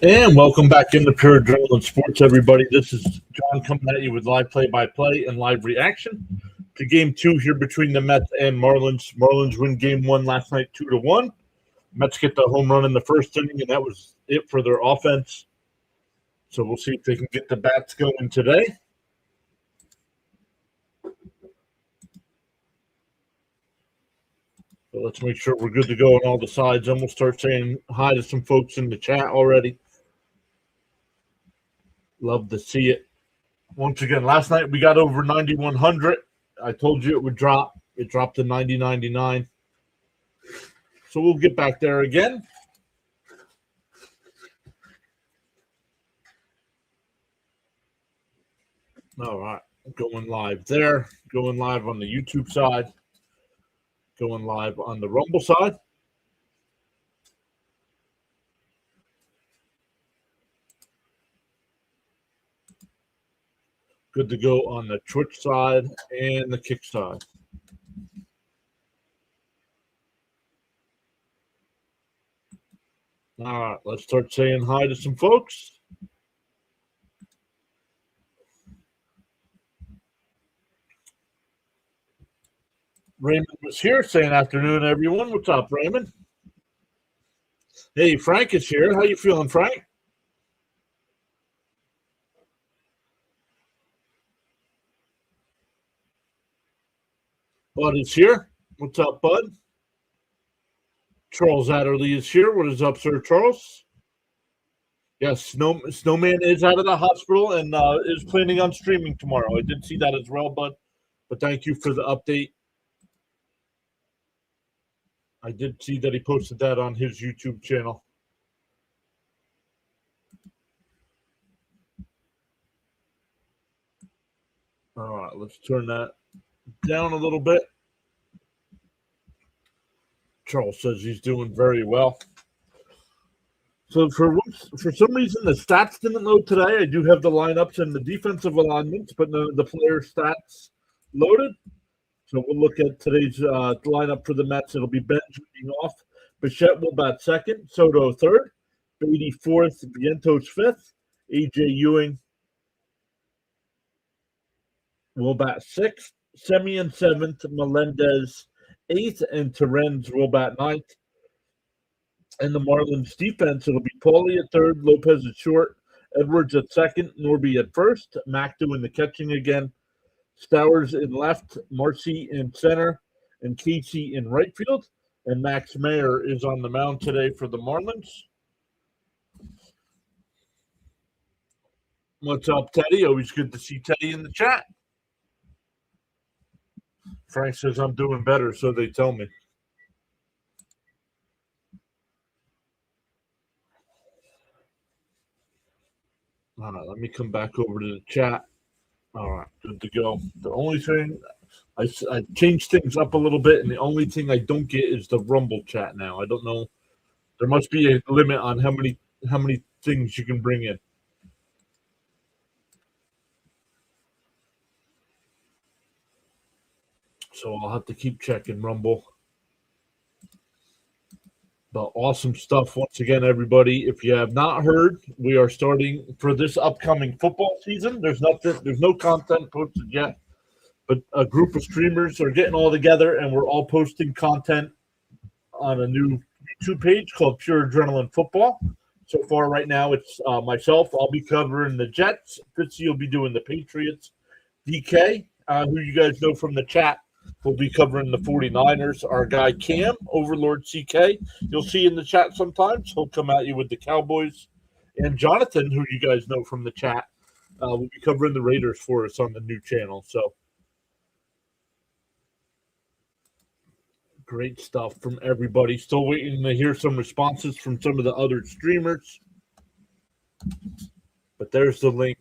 And welcome back into Pure Adrenaline Sports, everybody. This is John coming at you with live play-by-play and live reaction to Game 2 here between the Mets and Marlins. Marlins win Game 1 last night 2-1. Mets get the home run in the first inning, and that was it for their offense. So we'll see if they can get the bats going today. So let's make sure we're good to go on all the sides, and we'll start saying hi to some folks in the chat already. Love to see it. Once again, last night we got over 9,100. I told you it would drop. It dropped to 90.99. So we'll get back there again. All right. Going live there. Going live on the YouTube side. Going live on the Rumble side. Good to go on the Twitch side and the Kick side. All right, let's start saying hi to some folks. Raymond was here saying afternoon, everyone. What's up, Raymond? Hey, Frank is here. How you feeling, Frank? Bud is here. What's up, Bud? Charles Adderley is here. What is up, Sir Charles? Yes, Snowman is out of the hospital and is planning on streaming tomorrow. I did see that as well, Bud. But thank you for the update. I did see that he posted that on his YouTube channel. All right, let's turn that down a little bit. Charles says he's doing very well. So for some reason, the stats didn't load today. I do have the lineups and the defensive alignments, but the player stats loaded. So we'll look at today's lineup for the Mets. It'll be Benj leading off. Bichette will bat second. Soto third. Beatty fourth. Vientos fifth. A.J. Ewing will bat sixth. Semien seventh. Melendez eighth. And Terrens will bat ninth. And the Marlins defense, it'll be Paulie at third. Lopez at short. Edwards at second. Norby at first. Mac doing the catching again. Stowers in left, Marcy in center, and Casey in right field. And Max Mayer is on the mound today for the Marlins. What's up, Teddy? Always good to see Teddy in the chat. Frank says I'm doing better, so they tell me. All right, let me come back over to the chat. All right, good to go. The only thing, I changed things up a little bit, and the only thing I don't get is the Rumble chat now. I don't know. There must be a limit on how many things you can bring in. So I'll have to keep checking Rumble. But awesome stuff once again, everybody. If you have not heard, we are starting for this upcoming football season. There's no content posted yet, but a group of streamers are getting all together, and we're all posting content on a new YouTube page called Pure Adrenaline Football. So far, right now, it's myself. I'll be covering the Jets. Fitzy will be doing the Patriots. DK, who you guys know from the chat, will be covering the 49ers. Our guy Cam, Overlord CK, you'll see in the chat sometimes. He'll come at you with the Cowboys. And Jonathan, who you guys know from the chat, will be covering the Raiders for us on the new channel. So great stuff from everybody. Still waiting to hear some responses from some of the other streamers. But there's the link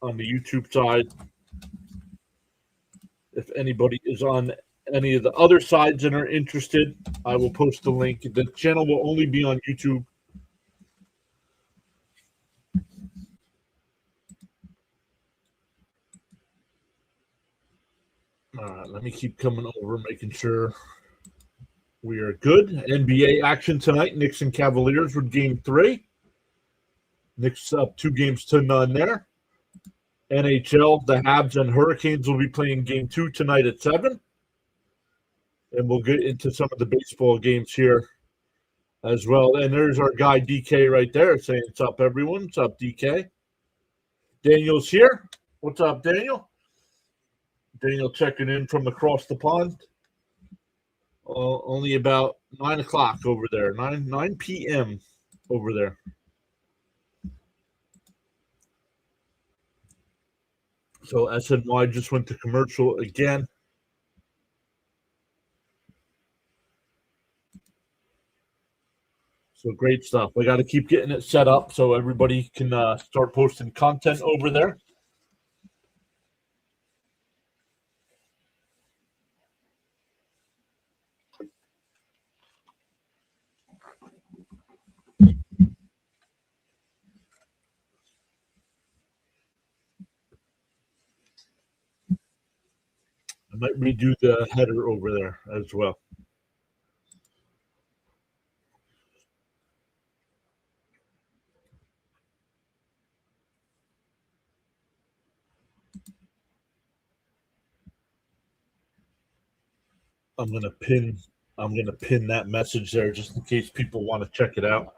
on the YouTube side. If anybody is on any of the other sides and are interested, I will post the link. The channel will only be on YouTube. All right, let me keep coming over, making sure we are good. NBA action tonight. Knicks and Cavaliers with Game 3. Knicks up 2-0 there. NHL, the Habs and Hurricanes will be playing game 2 tonight at 7. And we'll get into some of the baseball games here as well. And there's our guy DK right there saying, "What's up, everyone? What's up, DK?" Daniel's here. What's up, Daniel? Daniel checking in from across the pond. Only about 9 o'clock over there, 9 p.m. over there. So SNY just went to commercial again. So great stuff. We got to keep getting it set up so everybody can start posting content over there. I might redo the header over there as well. I'm gonna pin that message there just in case people want to check it out.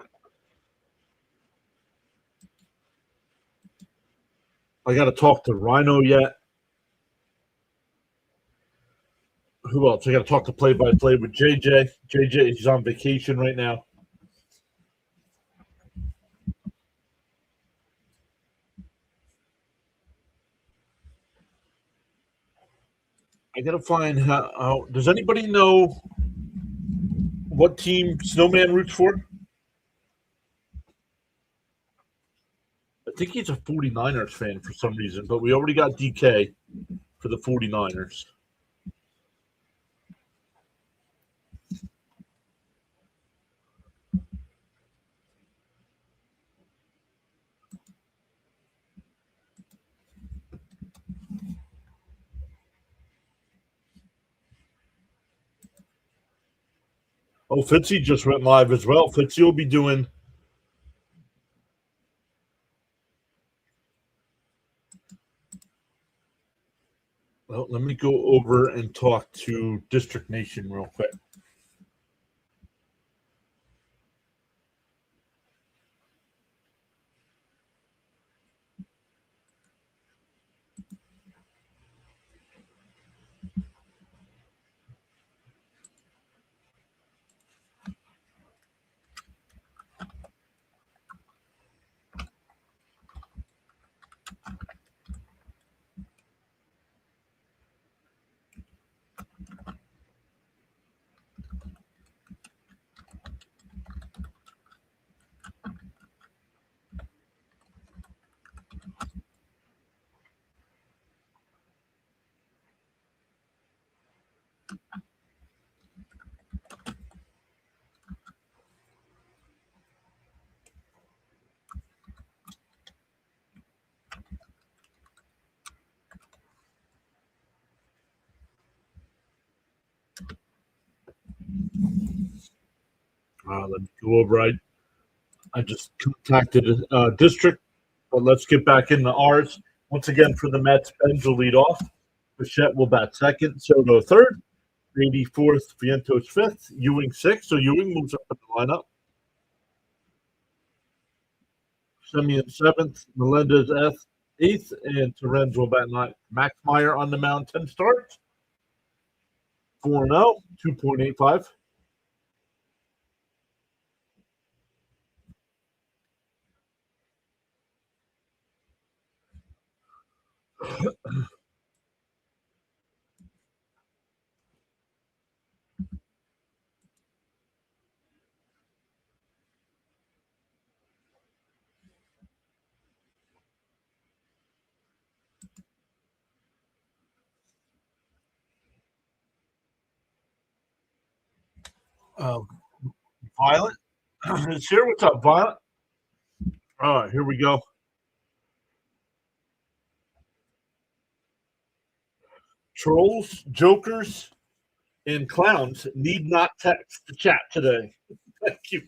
I got to talk to Rhino yet. Who else? I got to talk to play-by-play with JJ. JJ is on vacation right now. I got to find how. Does anybody know what team Snowman roots for? I think he's a 49ers fan for some reason, but we already got DK for the 49ers. Oh, Fitzy just went live as well. Fitzy will be doing. Well, let me go over and talk to District Nation real quick. Let me go over. I just contacted District, but let's get back into ours. Once again, for the Mets, Benz will lead off. Bichette will bat second. Soto third. 84th, Vientos fifth. Ewing sixth. So Ewing moves up in the lineup. Semien seventh. Melendez eighth. And Terens will bat ninth. Max Meyer on the mound, 10 starts. 4-0, 2.85. Violet is here. What's up, Violet? All right, here we go. Trolls, jokers, and clowns need not text the chat today. Thank you.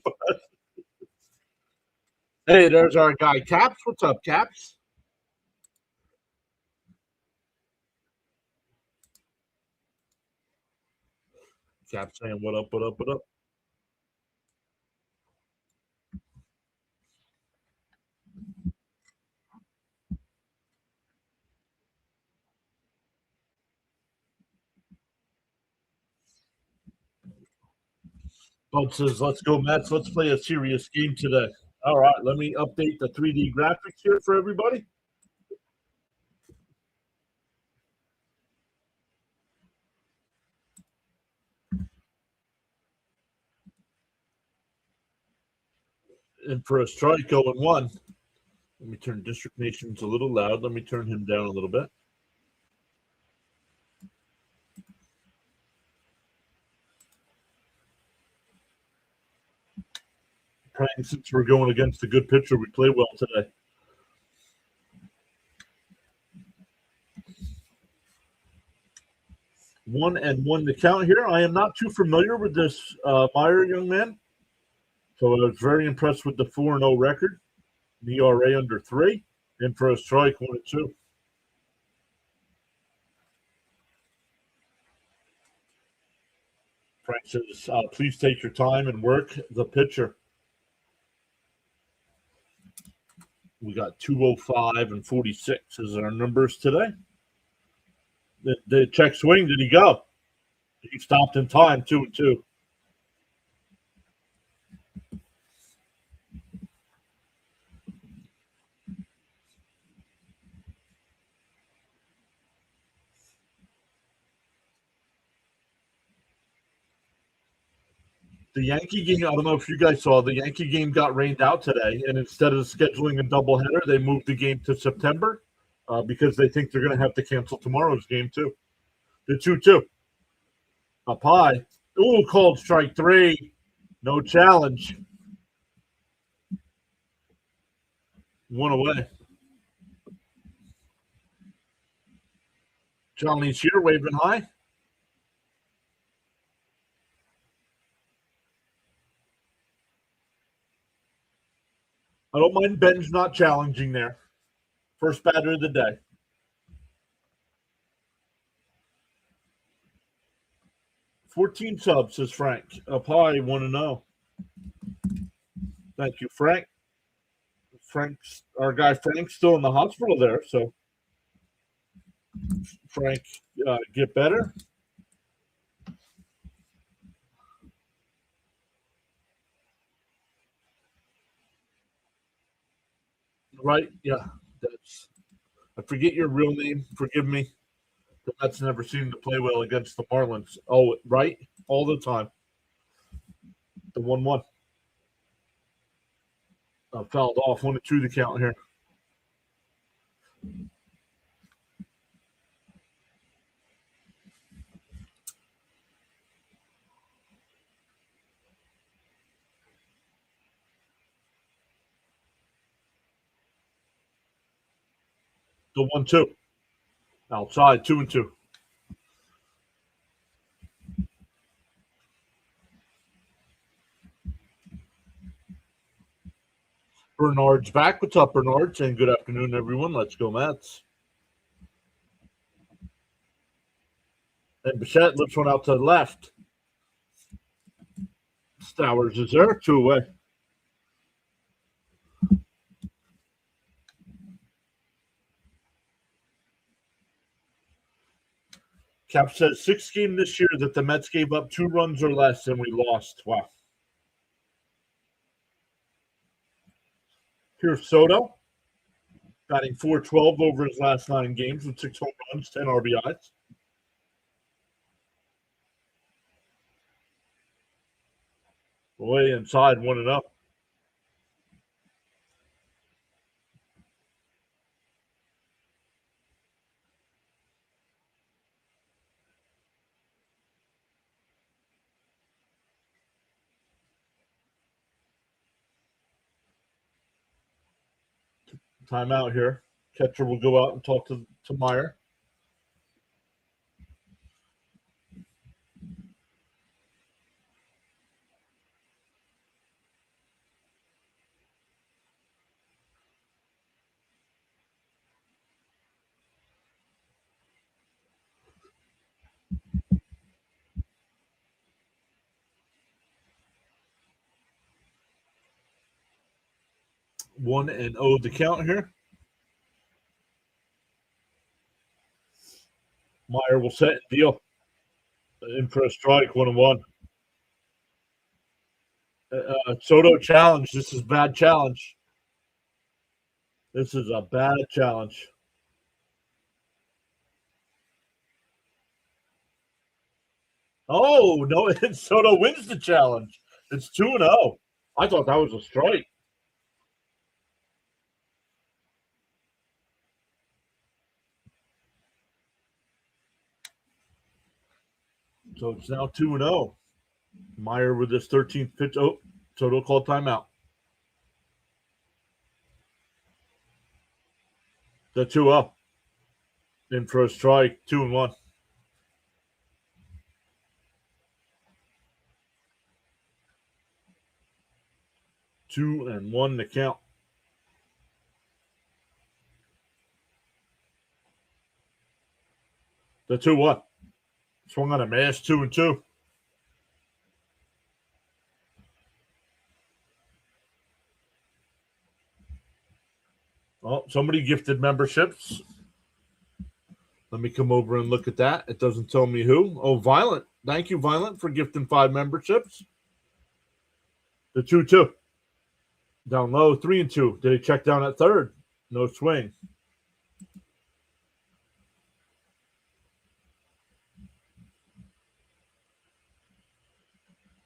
Hey, there's our guy Caps. What's up, Caps? Caps saying what up, what up, what up. Bud says, let's go, Mets. Let's play a serious game today. All right, let me update the 3D graphics here for everybody. And for a strike, 0-1. Let me turn District Nations a little loud. Let me turn him down a little bit. Praying since we're going against a good pitcher, we play well today. 1-1 to count here. I am not too familiar with this Meyer young man, so I was very impressed with the 4-0 record. ERA under 3, and for a strike, 1-2. Frank says, please take your time and work the pitcher. We got 205 and 46 as our numbers today. The check swing, did he go? He stopped in time, 2-2. The Yankee game, I don't know if you guys saw, the Yankee game got rained out today, and instead of scheduling a doubleheader, they moved the game to September because they think they're going to have to cancel tomorrow's game, too. The 2-2. Up high. Ooh, called strike 3. No challenge. 1 away. Johnny's here, waving high. I don't mind Ben's not challenging there. First batter of the day. 14 subs, says Frank. Up high, 1-0. Thank you, Frank. Frank's our guy Frank's still in the hospital there, so Frank, get better. Right? Yeah. That's I forget your real name. Forgive me. The Mets never seem to play well against the Marlins. Oh, right? All the time. The 1-1. Fouled off 1-2 the count here. The 1-2. Outside, 2-2. Bernard's back. What's up, Bernard? Saying good afternoon, everyone. Let's go, Mets. And Bichette lifts one out to the left. Stowers is there. 2 away. Cap says 6th game this year that the Mets gave up 2 runs or less and we lost. Wow. Here's Soto, batting .412 over his last 9 games with 6 home runs, 10 RBIs. Way inside, 1-0. Timeout here. Catcher will go out and talk to Meyer. 1-0 the count here. Meyer will set and deal. In for a strike, 1-1. Soto challenge. This is bad challenge. This is a bad challenge. Oh, no, Soto wins the challenge. It's 2-0. I thought that was a strike. So it's now 2-0. Meyer with his 13th pitch. Oh, Soto called timeout. The 2-0. In for a strike, 2-1. 2-1 the count. The 2-1. Swung on a mash, 2-2. Oh, somebody gifted memberships. Let me come over and look at that. It doesn't tell me who. Oh, Violent. Thank you, Violent, for gifting 5 memberships. The 2-2. Down low, 3-2. Did he check down at third? No swing.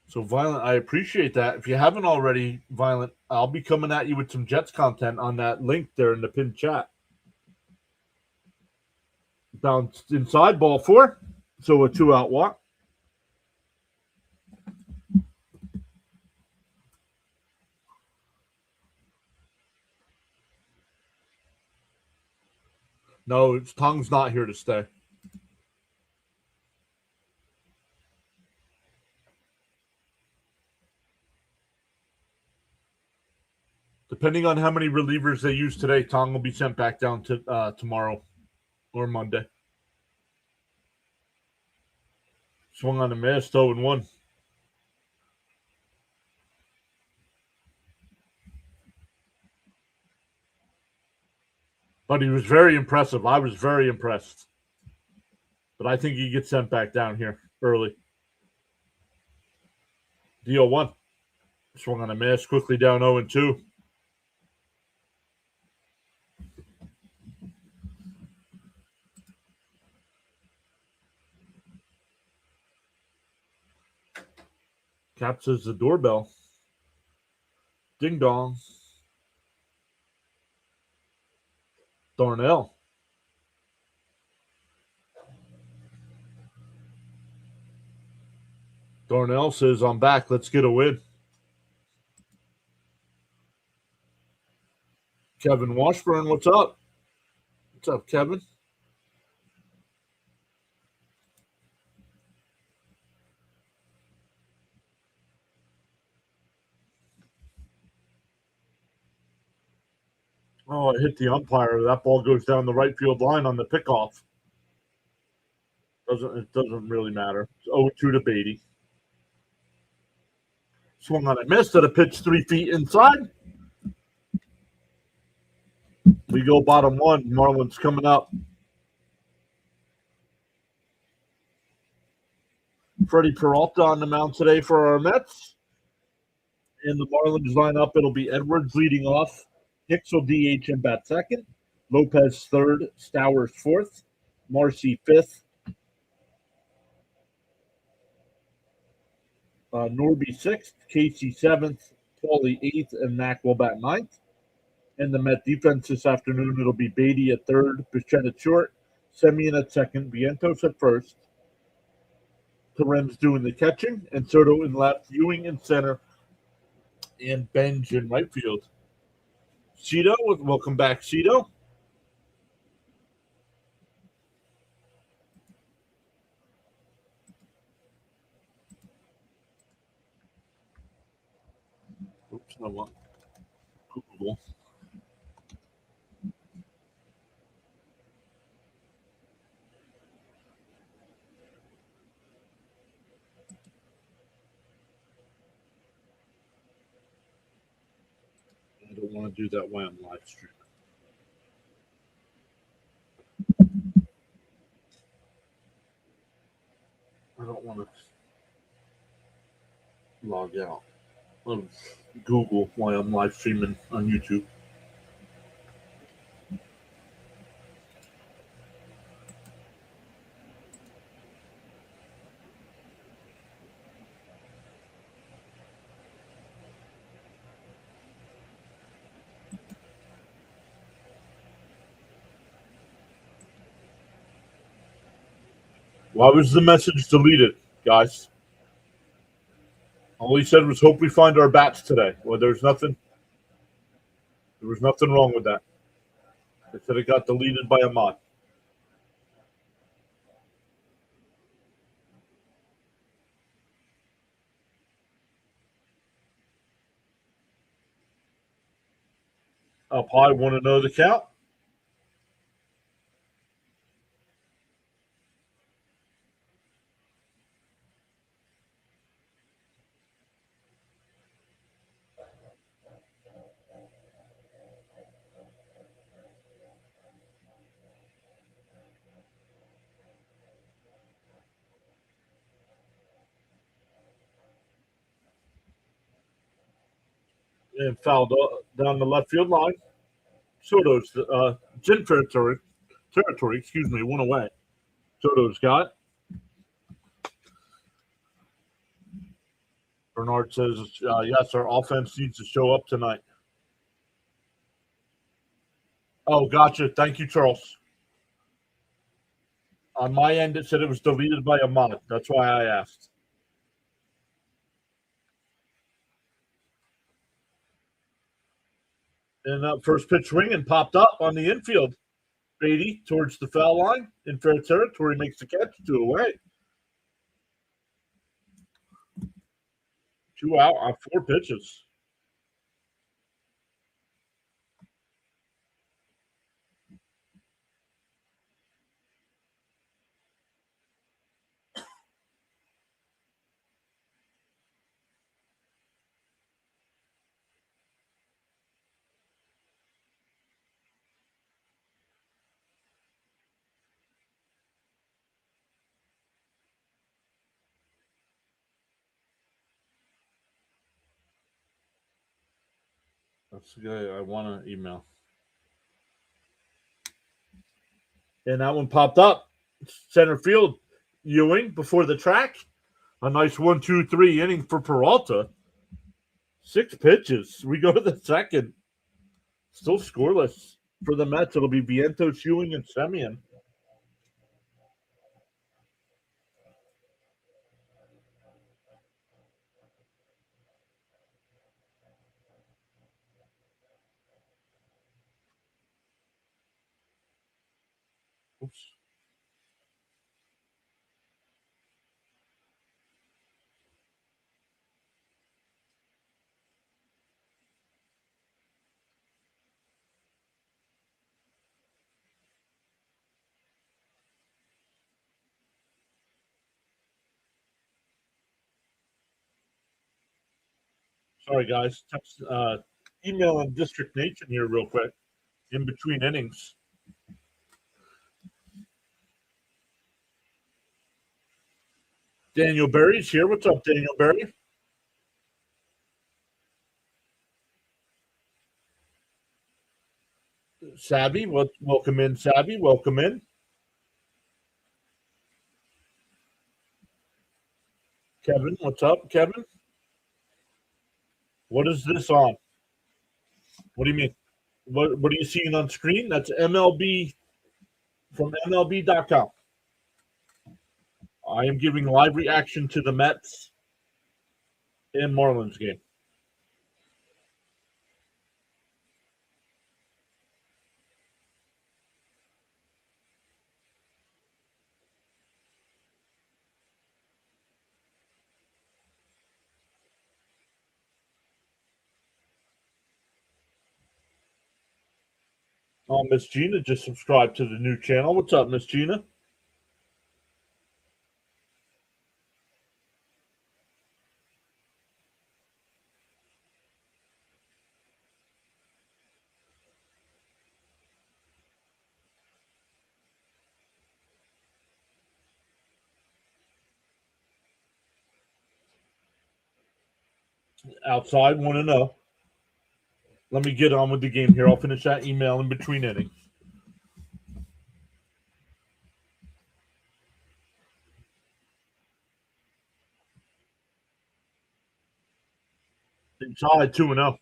So, Violent, I appreciate that. If you haven't already, Violent, I'll be coming at you with some Jets content on that link there in the pinned chat. Bounced inside, ball 4. So a 2-out walk. No, Tong's not here to stay. Depending on how many relievers they use today, Tong will be sent back down to tomorrow or Monday. Swung on a miss, 0-1. But he was very impressive. I was very impressed. But I think he gets sent back down here early. Deal 1. Swung on a miss, quickly down 0-2. Cap says the doorbell. Ding dong. Darnell. Darnell says, I'm back. Let's get a win. Kevin Washburn, what's up? What's up, Kevin? Oh, I hit the umpire. That ball goes down the right field line on the pickoff. It doesn't really matter. It's 0-2 to Beatty. Swung on a miss at a pitch 3 feet inside. We go bottom 1. Marlins coming up. Freddie Peralta on the mound today for our Mets. In the Marlins lineup, it'll be Edwards leading off. Hicks will DH and bat second. Lopez third. Stowers fourth. Marcy fifth. Norby sixth. Casey seventh. Paulie eighth. And Mack will bat ninth. In the Met defense this afternoon, it'll be Beatty at third. Bichette at short. Semien at second. Vientos at first. Terem's doing the catching. And Soto in left. Ewing in center. And Benj in right field. Cito, welcome back, Cito. Oops, no one. Google. don't want to do that while I'm live streaming. I don't want to log out of Google while I'm live streaming on YouTube. Why was the message deleted, guys? All he said was, "Hope we find our bats today." Well, there was nothing wrong with that. They said it got deleted by a mod. Up high, want to know the count? And fouled down the left field line. Soto's Gin territory. Excuse me, went away. Soto's got. Bernard says, yes, our offense needs to show up tonight. Oh, gotcha. Thank you, Charles. On my end, it said it was deleted by a mod. That's why I asked. And first pitch swinging popped up on the infield. Beatty towards the foul line in fair territory makes the catch, 2 away. 2 out on 4 pitches. That's the guy I want to email. And that one popped up. Center field, Ewing before the track. A nice 1-2-3 inning for Peralta. 6 pitches. We go to the second. Still scoreless for the Mets. It'll be Vientos, Ewing, and Semien. Oops. Sorry, guys. Text, email on District Nation here real quick in between innings. Daniel Berry's here. What's up, Daniel Berry? Savvy, welcome in, Savvy. Welcome in. Kevin, what's up, Kevin? What is this on? What do you mean? What are you seeing on screen? That's MLB from MLB.com. I am giving live reaction to the Mets and Marlins game. Oh, Miss Gina just subscribed to the new channel. What's up, Miss Gina? Outside 1-0. Let me get on with the game here. I'll finish that email in between innings. Inside 2-0.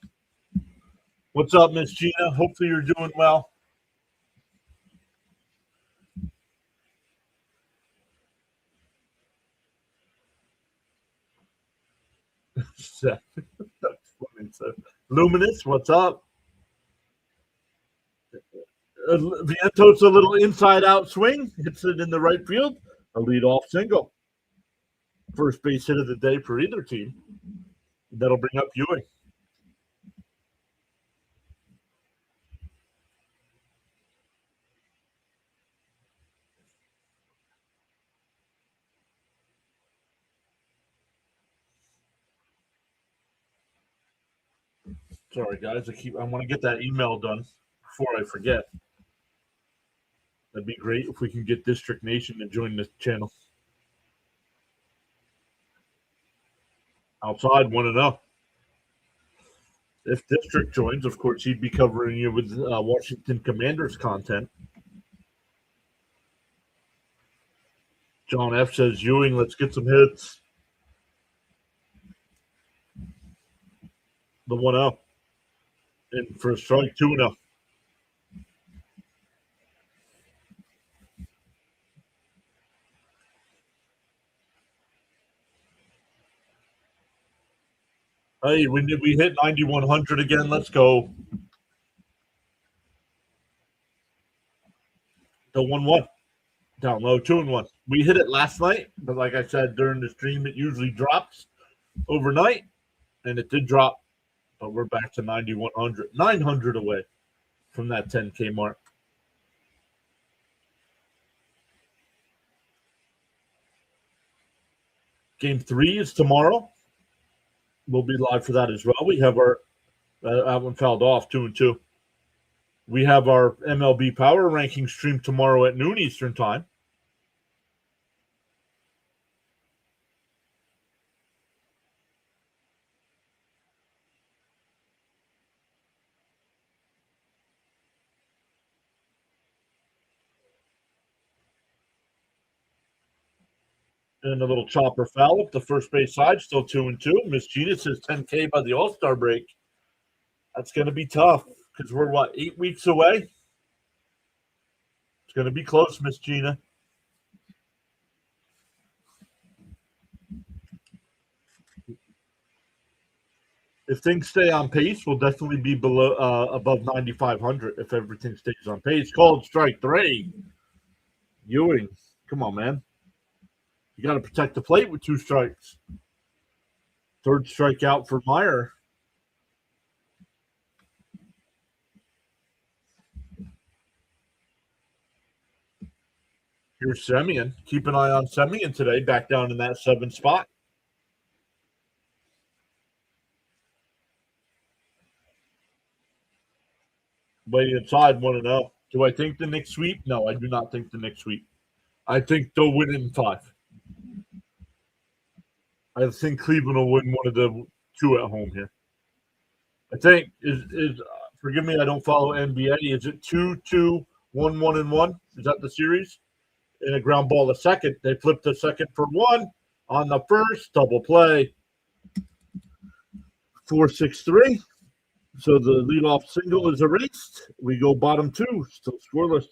What's up, Miss Gina? Hopefully you're doing well. Luminous, what's up? Vientos a little inside-out swing. Hits it in the right field. A leadoff single. First base hit of the day for either team. That'll bring up Ewing. Sorry, guys. I want to get that email done before I forget. That'd be great if we can get District Nation to join the channel. Outside 1-0. If District joins, of course, he'd be covering you with Washington Commanders content. John F. says, Ewing, let's get some hits. The 1-0. And for a strike, 2-0. Hey, when did we hit 9,100 again? Let's go. The 1-1. Down low, 2-1. We hit it last night, but like I said during the stream, it usually drops overnight, and it did drop, but we're back to 9,100, 900 away from that 10K mark. Game 3 is tomorrow. We'll be live for that as well. We have our that one fouled off 2-2. We have our MLB Power Ranking stream tomorrow at noon Eastern time. And a little chopper foul up the first base side, still 2-2. Miss Gina says 10K by the All-Star break. That's going to be tough because we're, 8 weeks away? It's going to be close, Miss Gina. If things stay on pace, we'll definitely be below above 9,500 if everything stays on pace. Called strike 3. Ewing, come on, man. You got to protect the plate with 2 strikes. Third strikeout for Meyer. Here's Semien. Keep an eye on Semien today, back down in that 7 spot. Way inside 1-0. Do I think the Knicks sweep? No, I do not think the Knicks sweep. I think they'll win in 5. I think Cleveland will win one of the 2 at home here. I think is forgive me, I don't follow NBA. Is it 2-2, 1-1 and 1? Is that the series? In a ground ball the second. They flipped the second for 1 on the first. Double play. 4-6-3. So the leadoff single is erased. We go bottom 2, still scoreless.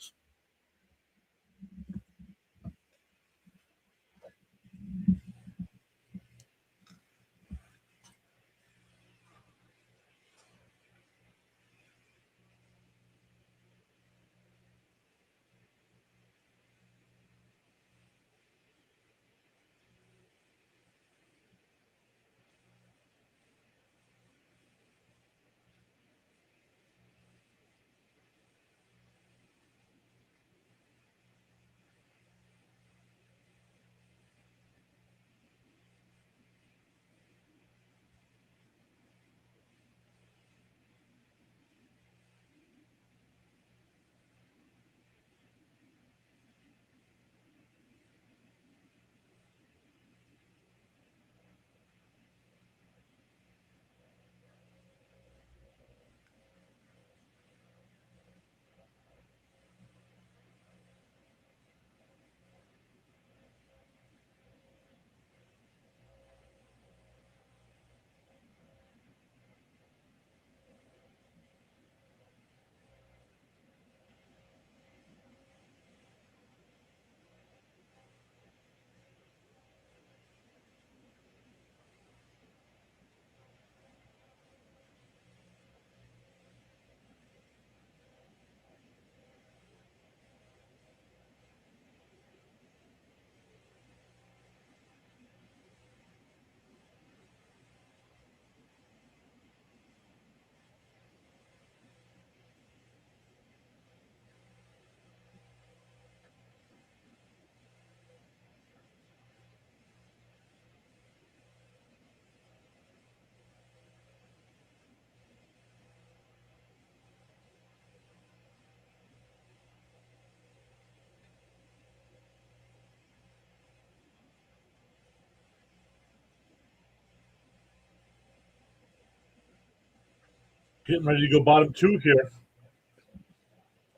Getting ready to go bottom two here.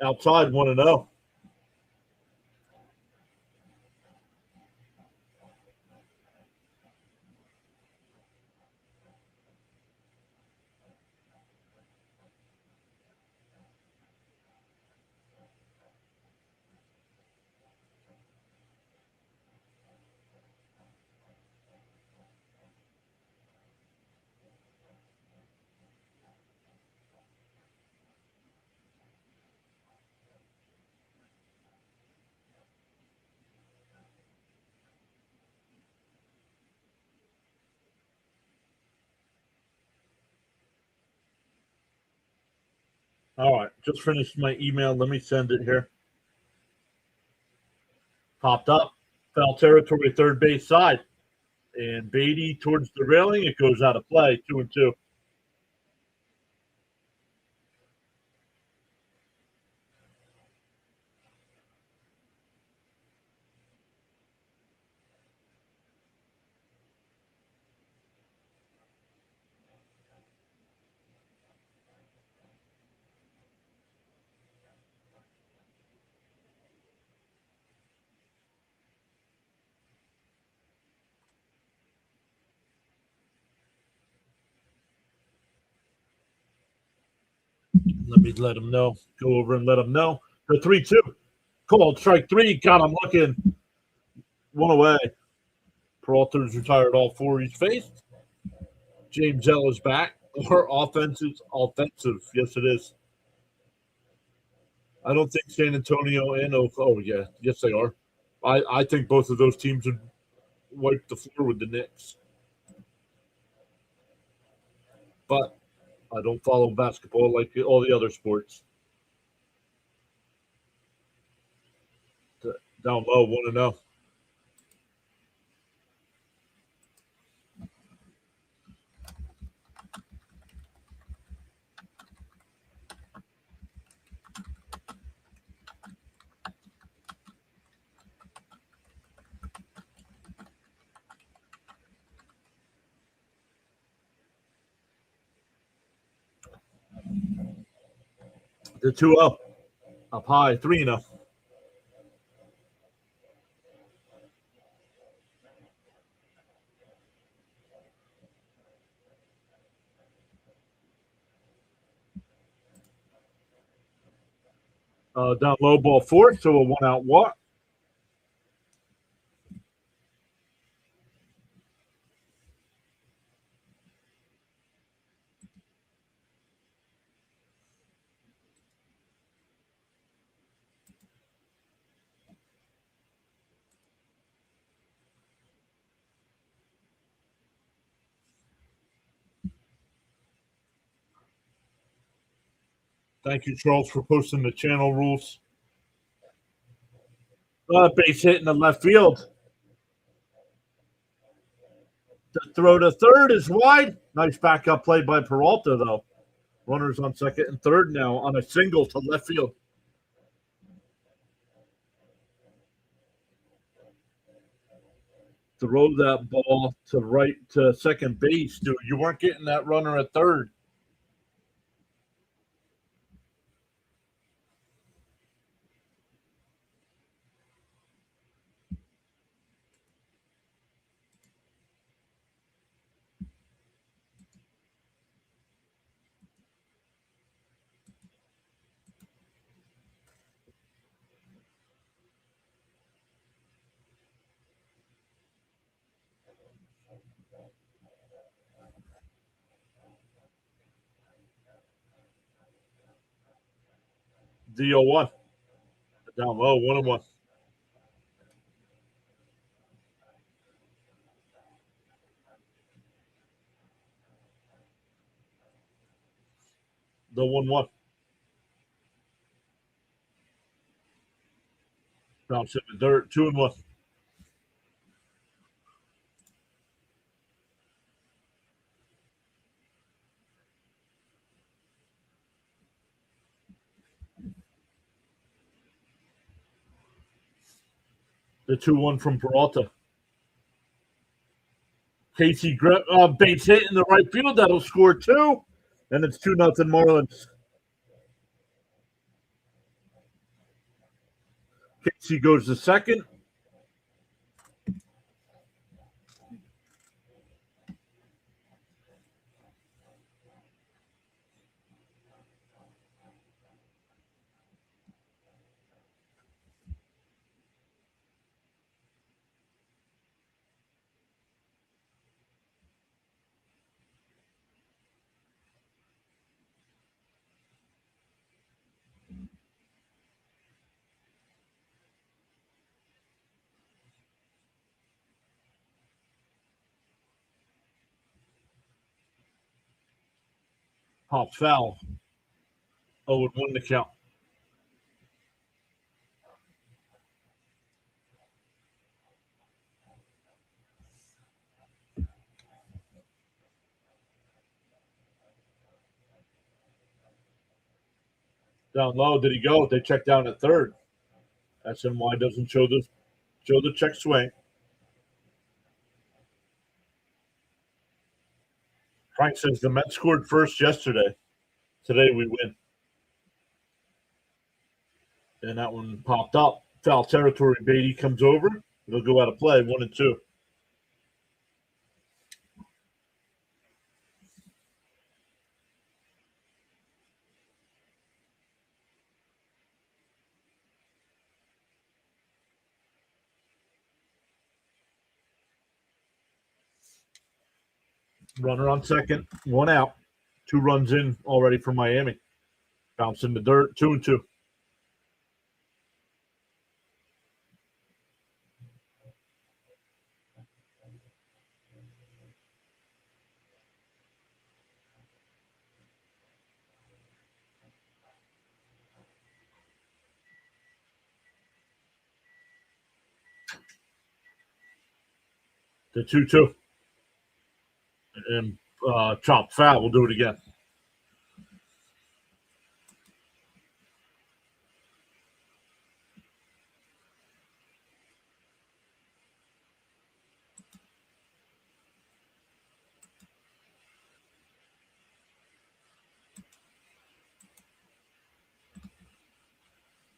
Outside 1-0. All right, just finished my email. Let me send it here. Popped up. Foul territory, third base side. And Beatty towards the railing. It goes out of play, 2-2. Let me let him know. Go over and let him know. The 3-2. Called strike three. Got him looking. One away. Peralta's retired all four he's faced. James L is back. Our offense is offensive. Yes, it is. I don't think San Antonio and oh yeah, yes they are. I think both of those teams would wipe the floor with the Knicks. But I don't follow basketball like all the other sports. Down low, 1-0. The 2-0. Up high, 3-0. Down low, ball four, so a 1-out walk. Thank you, Charles, for posting the channel rules. Base hit in the left field. The throw to third is wide. Nice backup play by Peralta, though. Runners on second and third now on a single to left field. Throw that ball to second base, dude. You weren't getting that runner at third. The 0-1. Down low, 1-1. The 1-1. Bounce hit the dirt, 2-1. The 2-1 from Peralta. Casey base hit in the right field. That'll score two. And it's 2-0 Marlins. Casey goes to second. Pop foul. 0-1 to count. Down low. Did he go? They checked down at third. SNY doesn't show the check swing. Frank says the Mets scored first yesterday. Today we win. And that one popped up. Foul territory. Beatty comes over. It'll go out of play. 1-2. Runner on second. 1 out. 2 runs in already for Miami. Bounce in the dirt. 2-2. The 2-2. And chop foul. We'll do it again.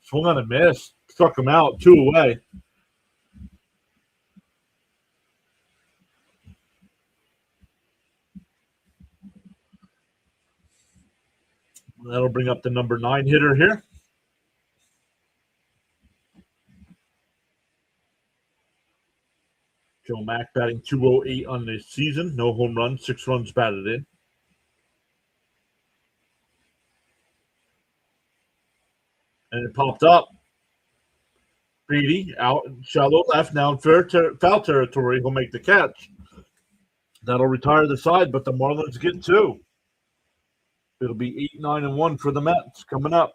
Swung on a miss. Struck him out. 2 away. That'll bring up the number 9 hitter here. Joe Mack batting 208 on the season. No home runs, 6 runs batted in. And it popped up. Beatty out shallow left, now in foul territory. He'll make the catch. That'll retire the side, but the Marlins get 2. It'll be 8-9-1 for the Mets coming up.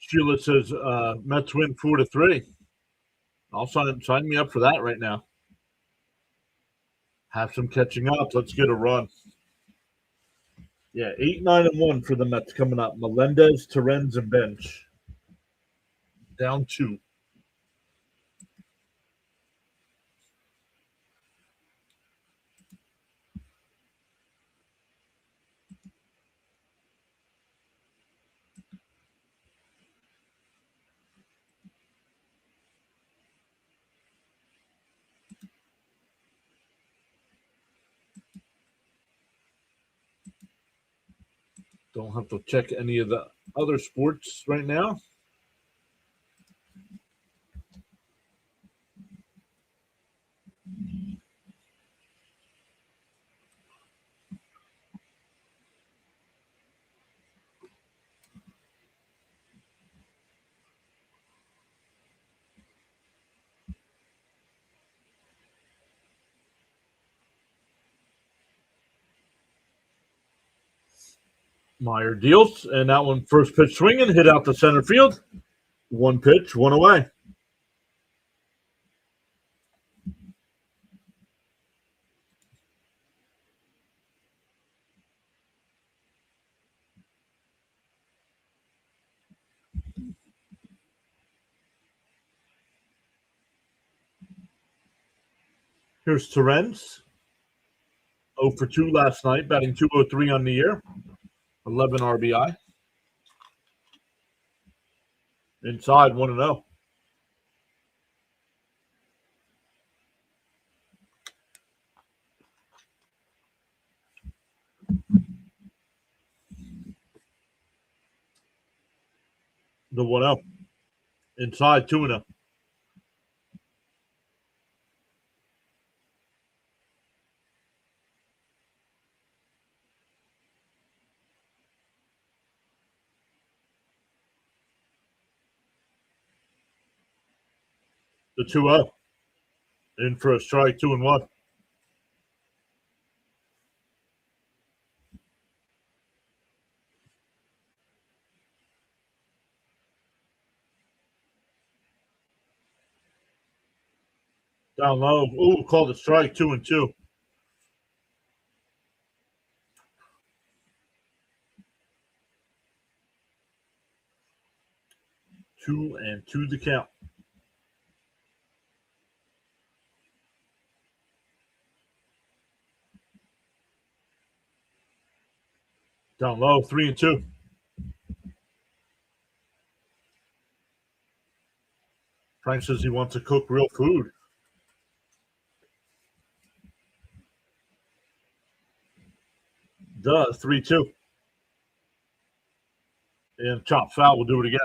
Sheila says Mets win 4-3. I'll sign me up for that right now. Have some catching up. Let's get a run. Yeah, 8-9-1 for the Mets coming up. Melendez, Terens, and Bench. Down 2. Don't have to check any of the other sports right now. Meyer deals, and that one first pitch swinging, hit out to center field. One pitch, one away. Here's Terrence. 0 for 2 last night, batting .203 on the year. 11 RBI. Inside 1-0. The 1-0. Inside 2-0. The 2-0. In for a strike, 2-1. Down low. Ooh, called a strike, 2-2. 2-2 the count. Down low, 3-2. Frank says he wants to cook real food. Duh, 3-2. And chop foul, we'll do it again.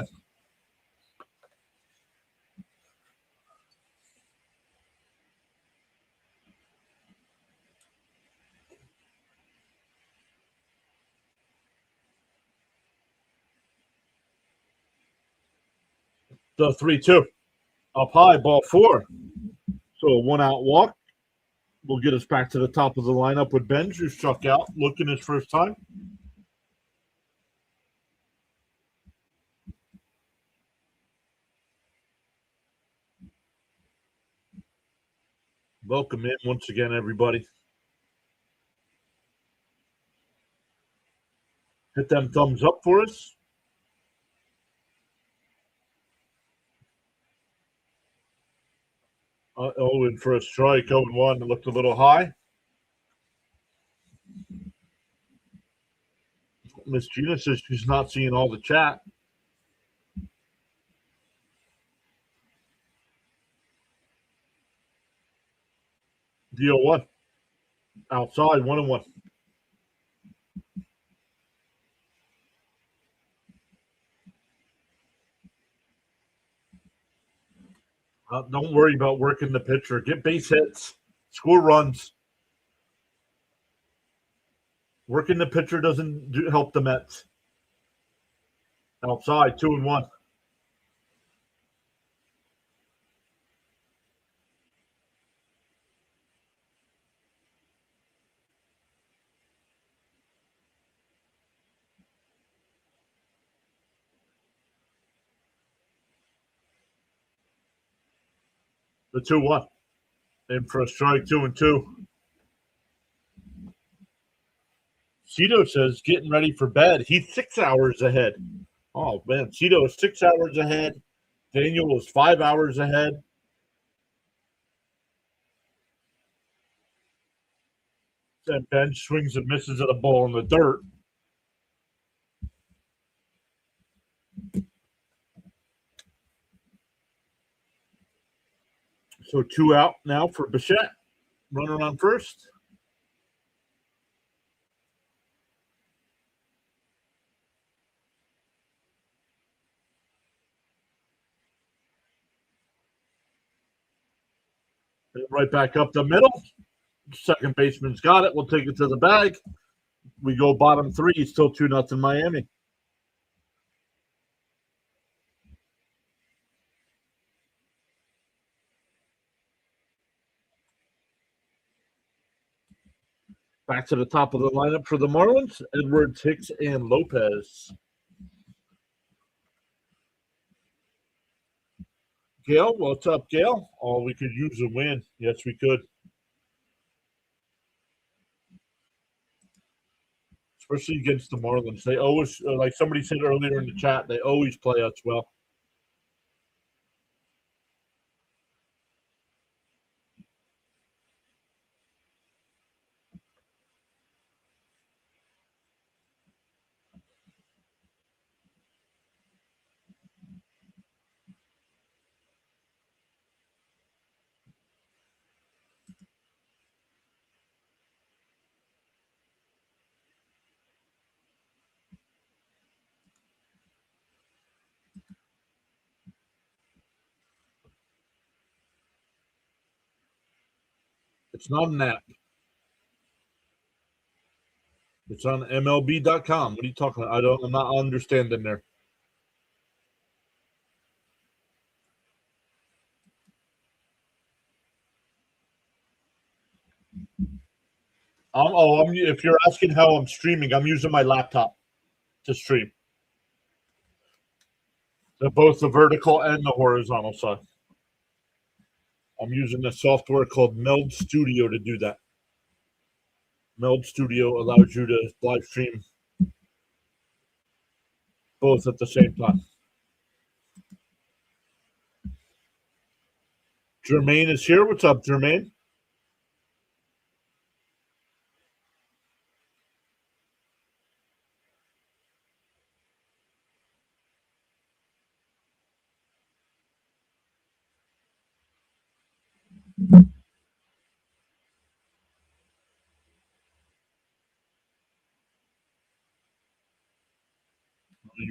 The 3-2. Up high, ball 4. So a 1-out walk will get us back to the top of the lineup with Benj, who struck out, looking his first time. Welcome in once again, everybody. Hit them thumbs up for us. And for a strike, 0-1. It looked a little high. Miss Gina says she's not seeing all the chat. The 0-1. Outside, 1-1. Don't worry about working the pitcher. Get base hits. Score runs. Working the pitcher doesn't help the Mets. Outside, 2-1. The 2-1. In for a strike, 2-2. Cito says getting ready for bed. He's 6 hours ahead. Oh, man. Cito is 6 hours ahead. Daniel was 5 hours ahead. And Ben swings and misses at a ball in the dirt. So 2 out now for Bichette. Runner on first. Right back up the middle. Second baseman's got it. We'll take it to the bag. We go bottom 3. Still 2-0 Miami. Back to the top of the lineup for the Marlins, Edwards, Hicks, and Lopez. Gail, what's up, Gail? Oh, we could use a win. Yes, we could. Especially against the Marlins. They always, like somebody said earlier in the chat, they always play us well. It's not an app. It's on MLB.com. What are you talking about? I'm not understanding there. If you're asking how I'm streaming, I'm using my laptop to stream. Both the vertical and the horizontal side. I'm using a software called Meld Studio to do that. Meld Studio allows you to live stream both at the same time. Jermaine is here. What's up, Jermaine?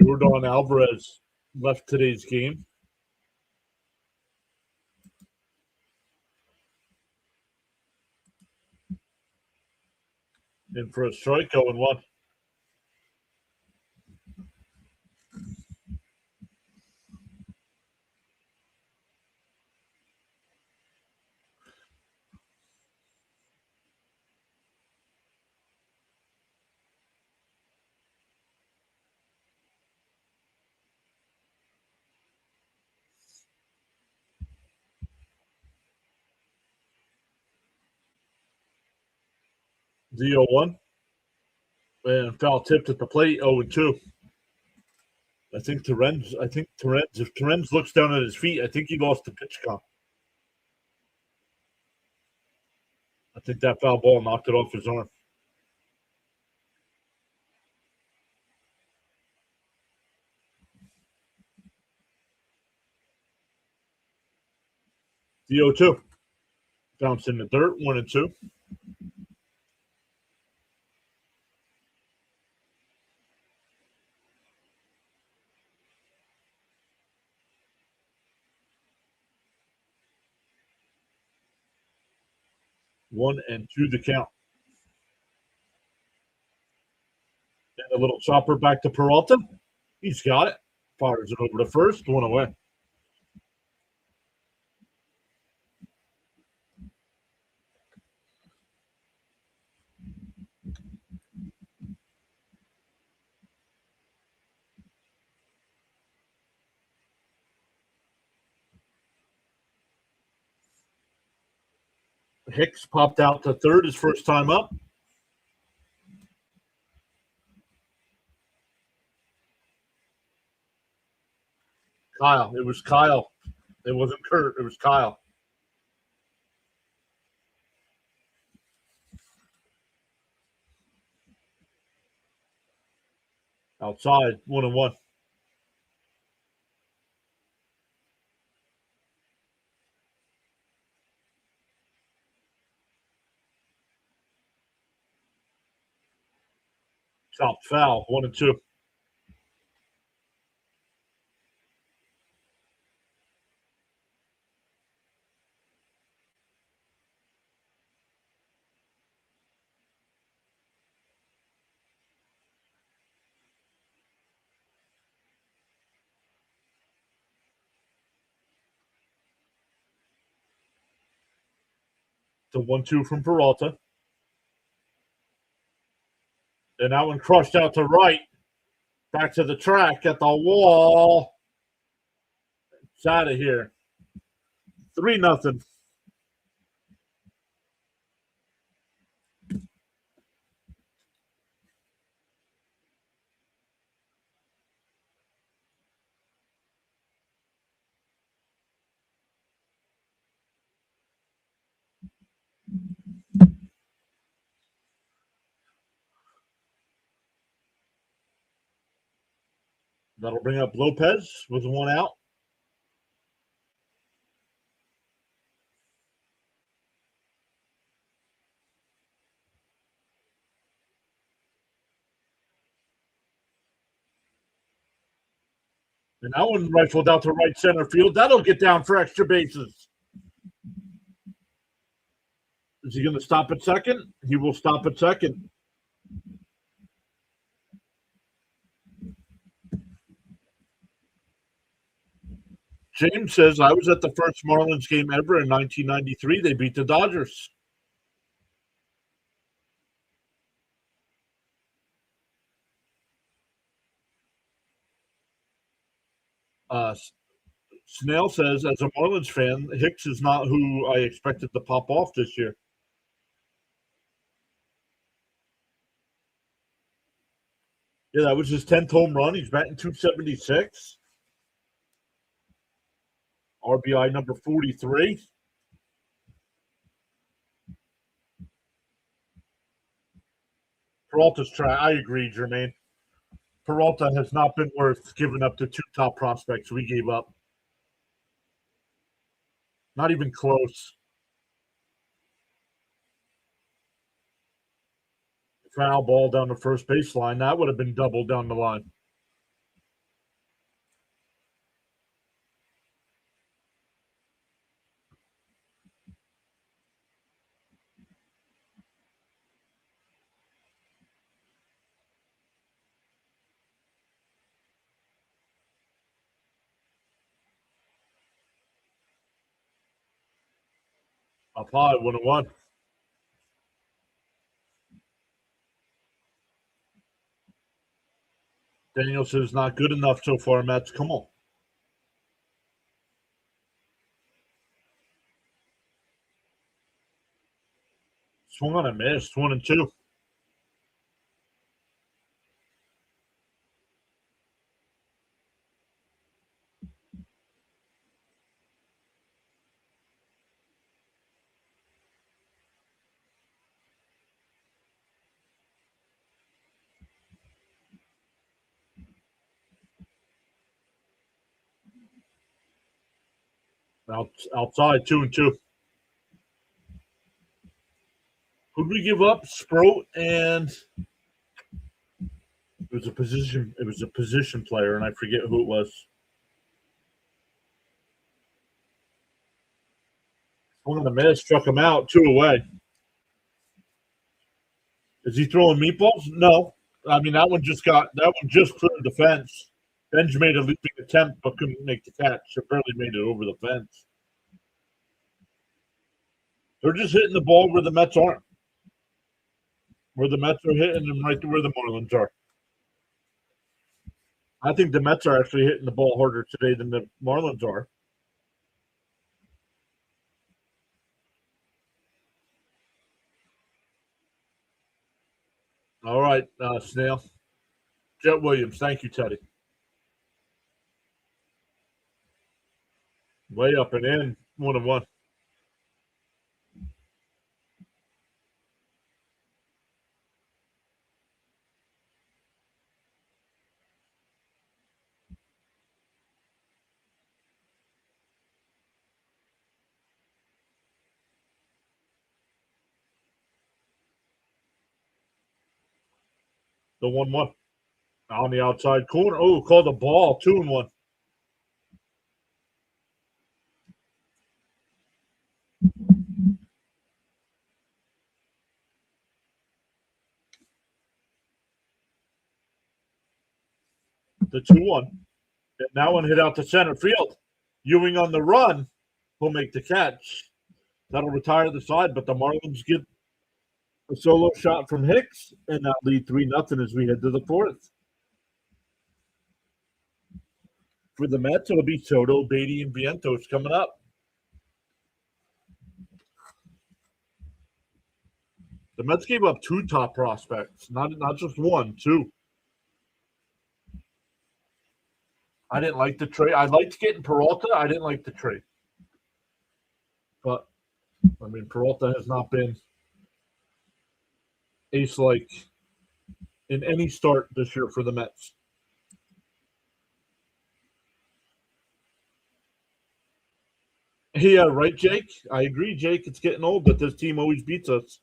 Yordan Alvarez left today's game. In for a strike, 0-1. The 0-1. And foul tipped at the plate, 0-2. I think Terrence, if Terrence looks down at his feet, I think he lost the pitch count. I think that foul ball knocked it off his arm. The 0-2. Bounced in the dirt, 1-2. One and two to count. And a little chopper back to Peralta. He's got it. Fires it over to first, one away. Hicks popped out to third his first time up. Kyle. It was Kyle. It wasn't Kurt. It was Kyle. Outside, 1-1. Chopped foul, 1-2. The 1-2 from Peralta. And that one crushed out to right. Back to the track at the wall. It's out of here. 3-0. That'll bring up Lopez with one out. And that one rifled out to right center field. That'll get down for extra bases. Is he going to stop at second? He will stop at second. James says, I was at the first Marlins game ever in 1993. They beat the Dodgers. Snail says, as a Marlins fan, Hicks is not who I expected to pop off this year. Yeah, that was his 10th home run. He's batting .276. RBI number 43. Peralta's try. I agree, Jermaine. Peralta has not been worth giving up the 2 top prospects we gave up. Not even close. Foul ball down the first baseline. That would have been double down the line. Up high, 1-1. Daniel says not good enough so far, Mets. Come on. Swung on a miss, 1-2. Outside, 2-2. Who'd we give up? Sproat and it was a position player, and I forget who it was. One of the miss, struck him out, 2 away. Is he throwing meatballs? No. I mean that one just cleared the fence. Benj made a leaping attempt but couldn't make the catch. It barely made it over the fence. They're just hitting the ball where the Mets aren't. Where the Mets are hitting them right to where the Marlins are. I think the Mets are actually hitting the ball harder today than the Marlins are. All right, Snail. Jet Williams. Thank you, Teddy. Way up and in, 1-1. The 1-1. On the outside corner. Oh, called the ball. 2-1. The 2-1. And that one hit out to center field. Ewing on the run will make the catch. That'll retire the side, but the Marlins get A solo shot from Hicks, and that lead 3-0 as we head to the fourth. For the Mets, it'll be Soto, Beatty, and Vientos coming up. The Mets gave up 2 top prospects, not just 1, 2. I didn't like the trade. I liked getting Peralta. I didn't like the trade. But, I mean, Peralta has not been ace-like in any start this year for the Mets. Yeah, right, Jake? I agree, Jake. It's getting old, but this team always beats us.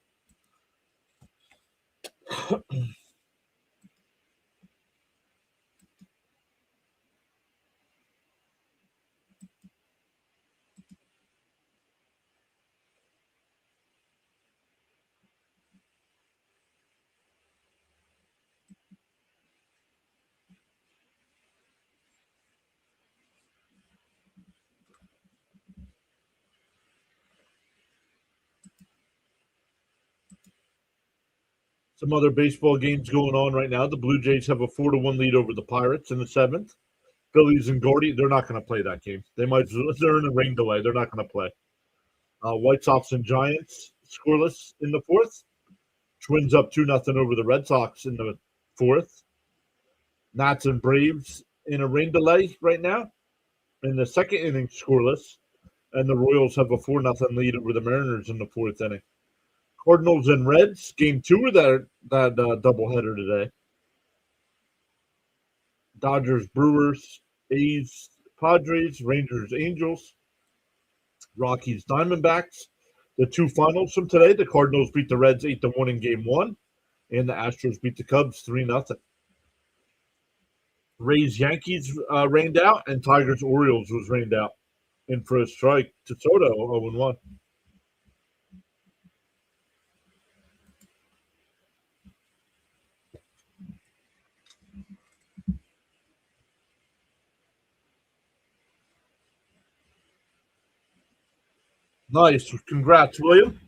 Some other baseball games going on right now. The Blue Jays have a 4-1 lead over the Pirates in the 7th. Phillies and Gordy, they're not going to play that game. They're in a rain delay. They're not going to play. White Sox and Giants scoreless in the 4th. Twins up 2-0 over the Red Sox in the 4th. Nats and Braves in a rain delay right now. In the 2nd inning, scoreless. And the Royals have a 4-0 lead over the Mariners in the 4th inning. Cardinals and Reds, game 2 of that doubleheader today. Dodgers, Brewers, A's, Padres, Rangers, Angels, Rockies, Diamondbacks. The 2 finals from today, the Cardinals beat the Reds 8-1 in game 1, and the Astros beat the Cubs 3-0. Rays, Yankees rained out, and Tigers, Orioles was rained out. In for a strike to Soto, 0-1. Nice. Congrats, William.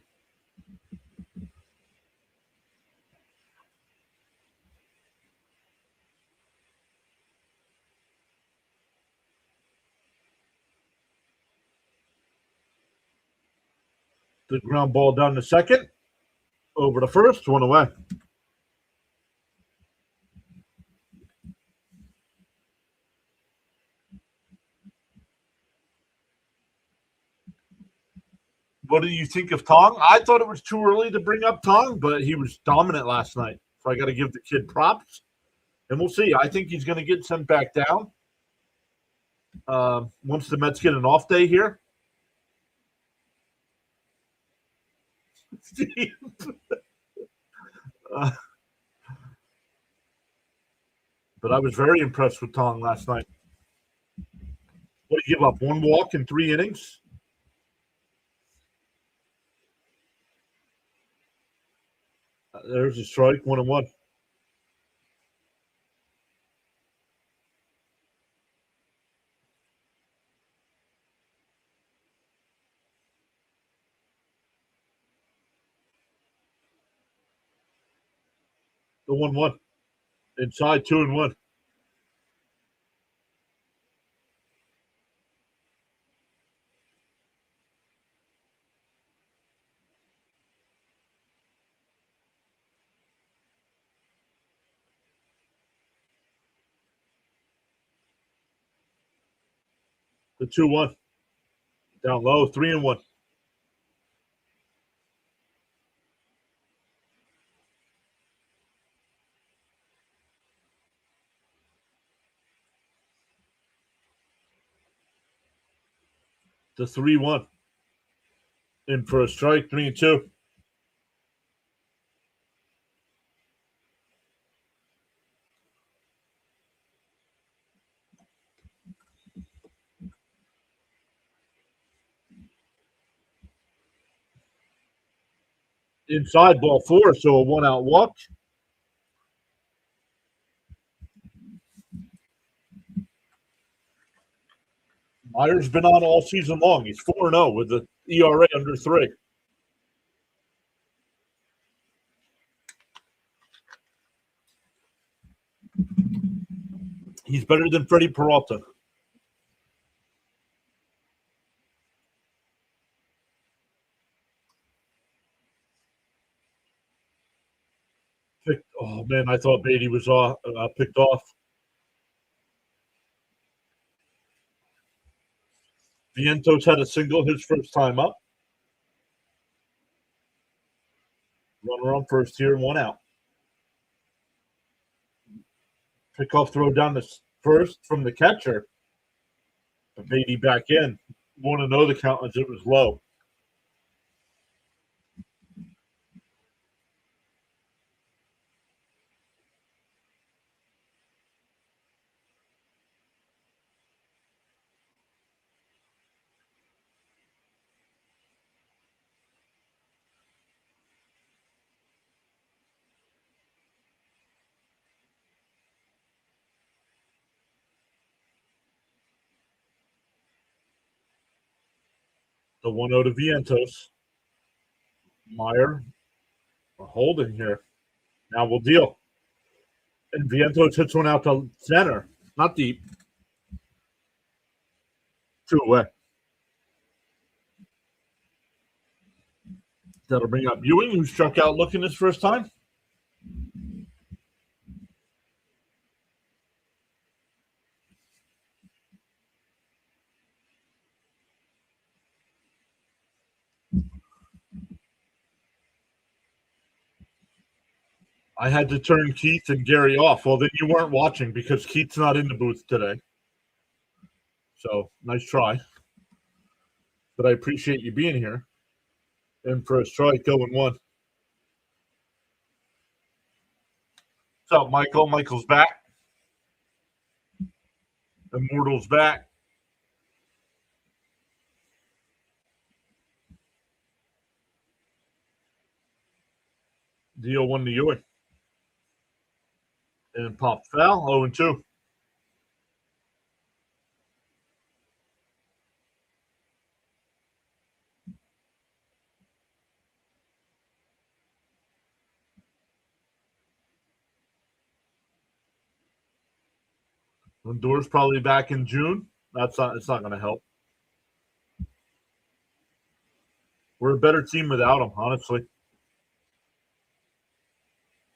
The ground ball down to second. Over to first, 1 away. What do you think of Tong? I thought it was too early to bring up Tong, but he was dominant last night. So I got to give the kid props. And we'll see. I think he's going to get sent back down once the Mets get an off day here. But I was very impressed with Tong last night. What did he give up? 1 walk in 3 innings? There's a strike, 1-1. The 1-1. Inside 2-1. The 2-1. Down low, 3-1. The 3-1. In for a strike, 3-2. Inside ball 4, so a 1-out walk. Meyer's been on all season long. He's 4-0 with the ERA under 3. He's better than Freddie Peralta. Oh man, I thought Beatty was picked off. Vientos had a single his first time up. Runner on first here, one out. Pickoff throw down the first from the catcher. Beatty back in. Want to know the count as it was low. The 1-0 to Vientos. Meyer holding here. Now we'll deal. And Vientos hits one out to center. Not deep. 2 away. That'll bring up Ewing, who struck out looking his first time. I had to turn Keith and Gary off. Well, then you weren't watching because Keith's not in the booth today. So nice try. But I appreciate you being here. And for a strike, going 1. What's up, Michael? Michael's back. Immortal's back. Deal 1 to Ewing. And pop foul, 0-2. Lindor's probably back in June. It's not going to help. We're a better team without him, honestly.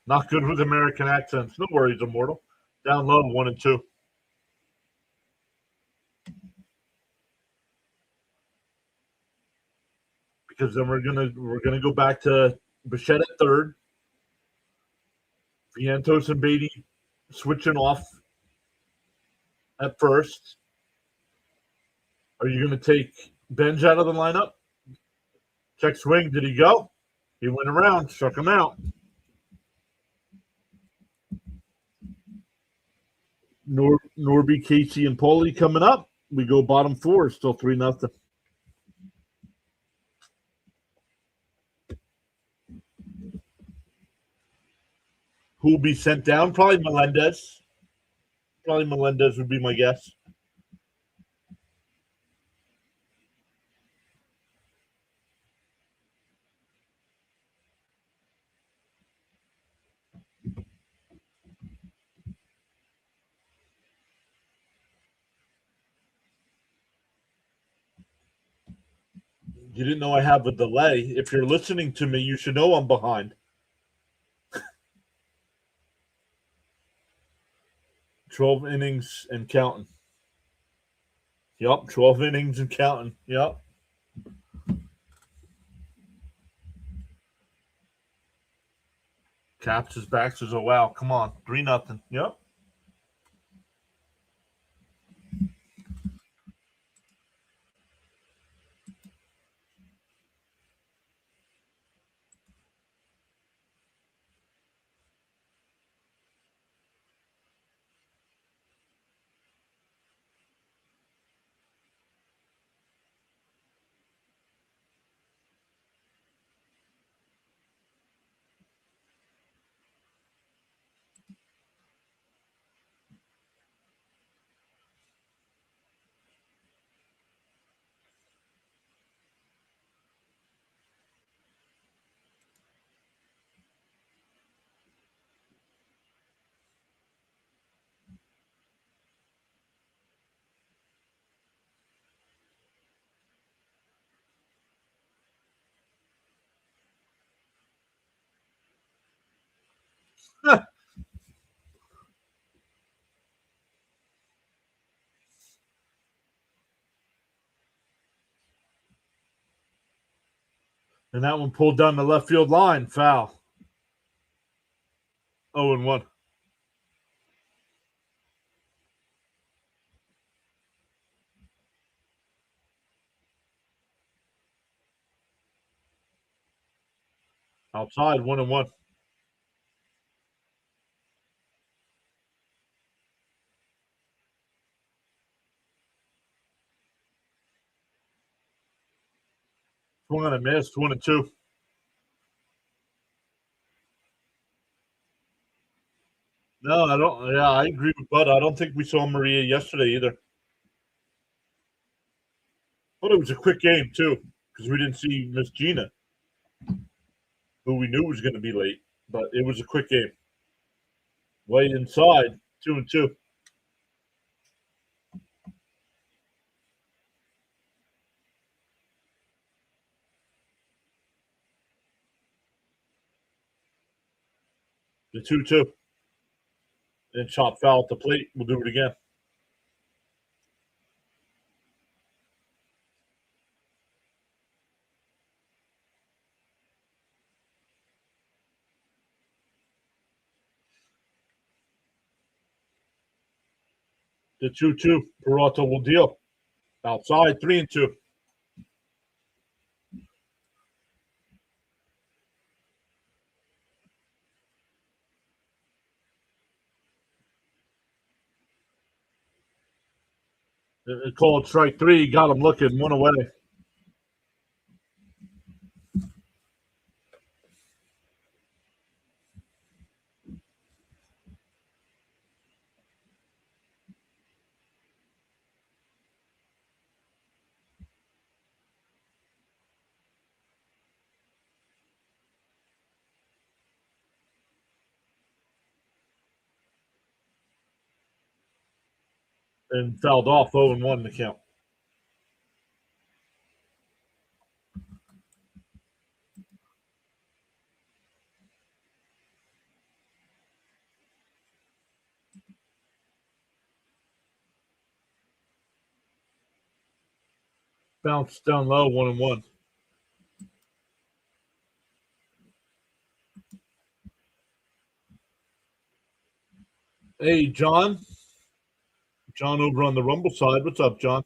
Not good with American accents. No worries, Immortal. Down low, 1-2. Because then we're gonna go back to Bichette at third. Vientos and Beatty switching off at first. Are you going to take Benj out of the lineup? Check swing. Did he go? He went around, struck him out. Norby, Casey, and Paulie coming up. We go bottom 4, still 3-0. Who will be sent down? Probably Melendez. Probably Melendez would be my guess. You didn't know I have a delay. If you're listening to me, you should know I'm behind. 12 innings and counting. Yep, 12 innings and counting. Yep. Caps is back, says, oh, wow, come on. 3-0. Yep. And that one pulled down the left field line. Foul. 0-1. Outside, 1-1. Swung on a miss, 1-2. No, I don't. Yeah, I agree with Bud. I don't think we saw Maria yesterday either. But it was a quick game too, because we didn't see Miss Gina, who we knew was going to be late. But it was a quick game. Way inside, 2-2. The 2-2. And shot foul at the plate. We'll do it again. The 2-2. Peralta will deal. Outside, 3-2. Called strike three. Got him looking. One away. And fouled off. 0-1 the count. Bounced down low. 1-1. Hey, John. John over on the Rumble side. What's up, John?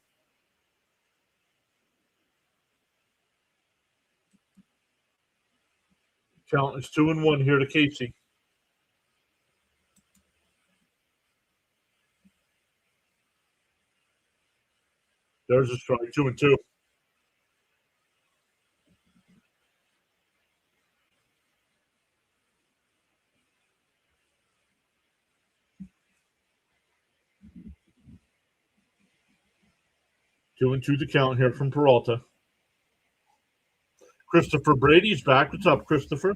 Count is 2-1 here to Casey. There's a strike. 2-2. 2-2 the count here from Peralta. Christopher Brady's back. What's up, Christopher?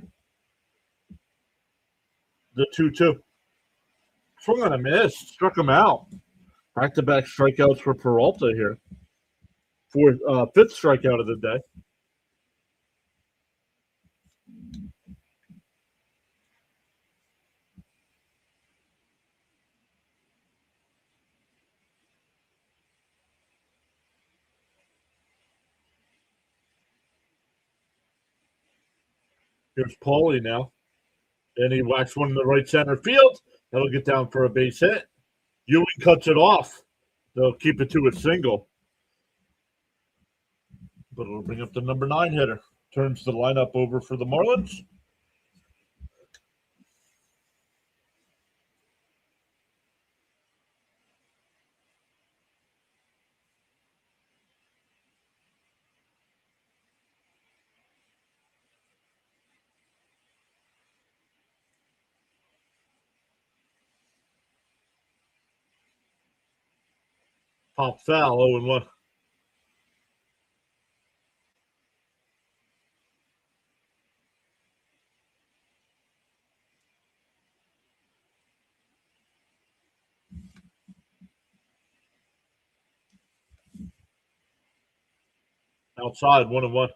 The 2-2. Swung on a miss. Struck him out. Back-to-back strikeouts for Peralta here. Fifth strikeout of the day. Here's Paulie now. And he whacks one in the right center field. That'll get down for a base hit. Ewing cuts it off. They'll keep it to a single. But it'll bring up the number 9 hitter. Turns the lineup over for the Marlins. Pop foul, 0-1. Outside, 1-1.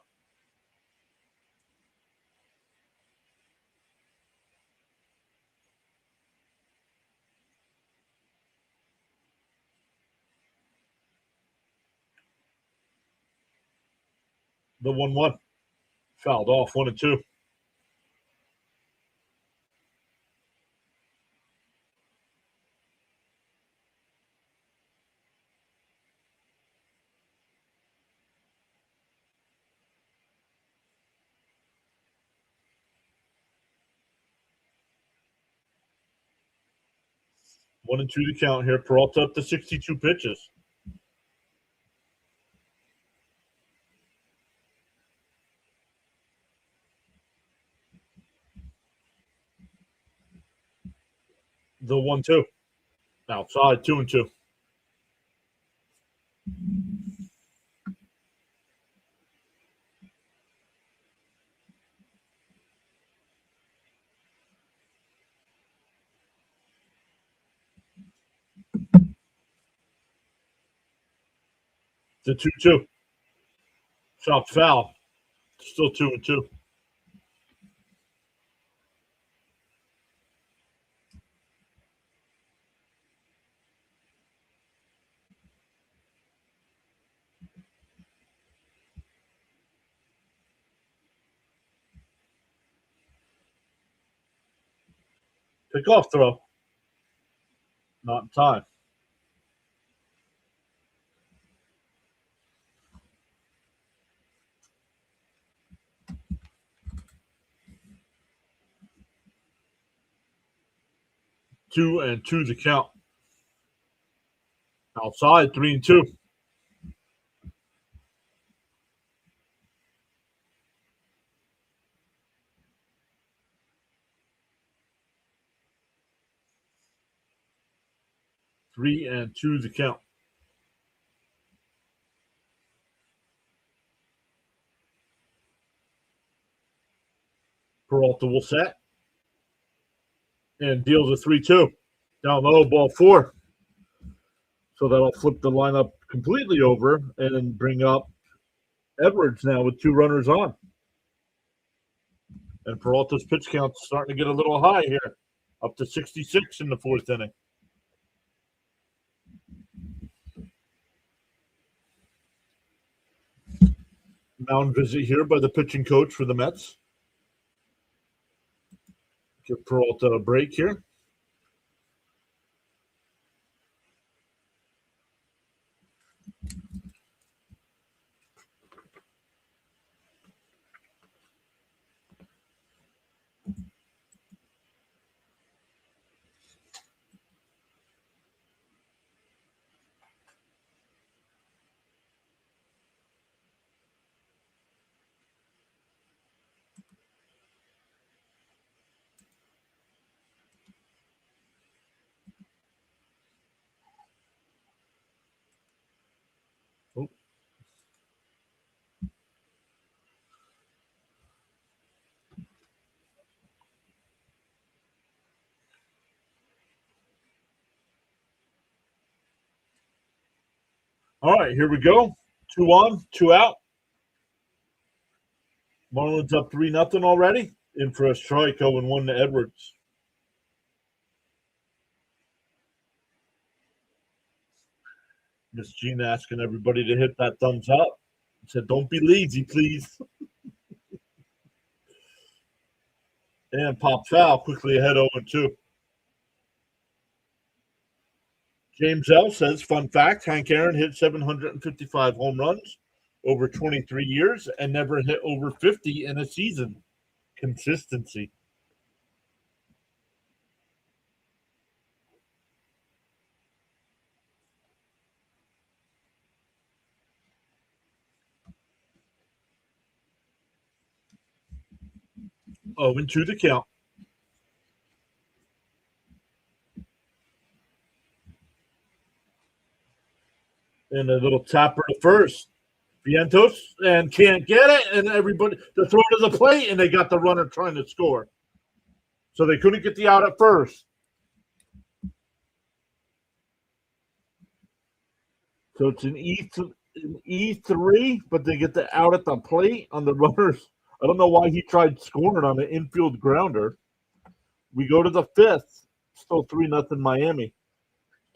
The 1-1. Fouled off 1-2. One and two to count here. Peralta up to 62 pitches. The 1-2. Outside, 2-2. The 2-2. Shot foul. Still 2-2. Pick-off throw. Not in time. Two and two to count. Outside, 3-2. Three and two to count. Peralta will set. And deals a 3-2. Down low, ball 4. So that'll flip the lineup completely over and bring up Edwards now with 2 runners on. And Peralta's pitch count's starting to get a little high here, up to 66 in the 4th inning. Mound visit here by the pitching coach for the Mets. Give Peralta a break here. Oh. All right, here we go. 2 on, 2 out. Marlins up 3-0 already. In for a strike, 0-1 to Edwards. Miss Jean asking everybody to hit that thumbs up. Said, don't be lazy, please. And pop foul, quickly ahead 0-2. James L. says, fun fact, Hank Aaron hit 755 home runs over 23 years and never hit over 50 in a season. Consistency. Oh, and 2 to count. And a little tapper to first. Vientos and can't get it, and everybody to throw to the plate, and they got the runner trying to score. So they couldn't get the out at first. So it's an E3, but they get the out at the plate on the runners. I don't know why he tried scoring on an infield grounder. We go to the 5th. Still 3-0 Miami.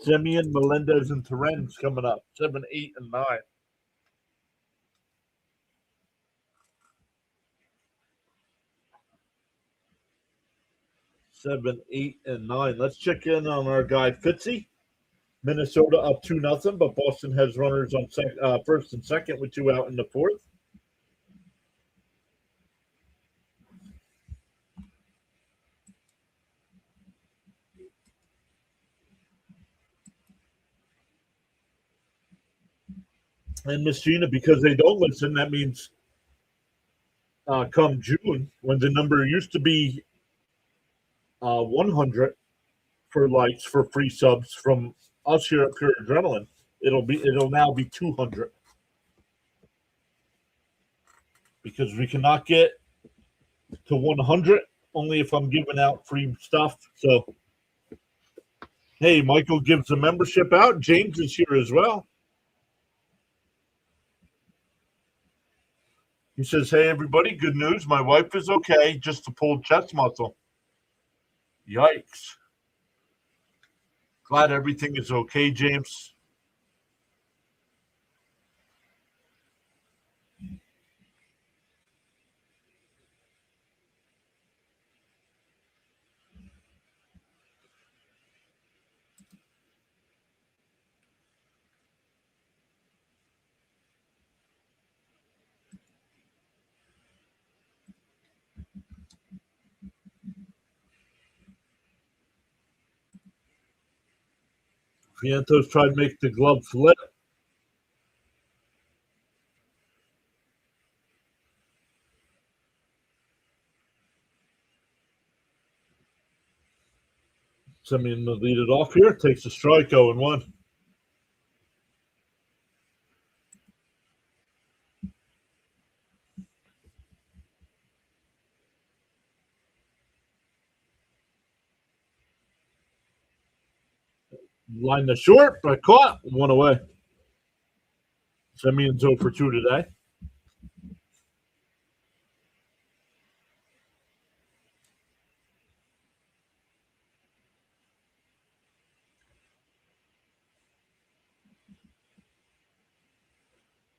Semien, Melendez, and Terrence coming up. 7, 8, and 9. 7, 8, and 9. Let's check in on our guy Fitzy. Minnesota up 2-0, but Boston has runners on first and second with 2 out in the fourth. And Miss Gina, because they don't listen, that means come June, when the number used to be 100 for likes for free subs from us here at Pure Adrenaline, it'll now be 200 because we cannot get to 100 only if I'm giving out free stuff. So, hey, Michael gives the membership out. James is here as well. He says, hey, everybody, good news. My wife is okay, just a pulled chest muscle. Yikes. Glad everything is okay, James. Vientos tried to make the glove flip. Simeon to lead it off here. Takes a strike, 0-1. Line the short, but caught. 1 away. Simeon's 0 for 2 today.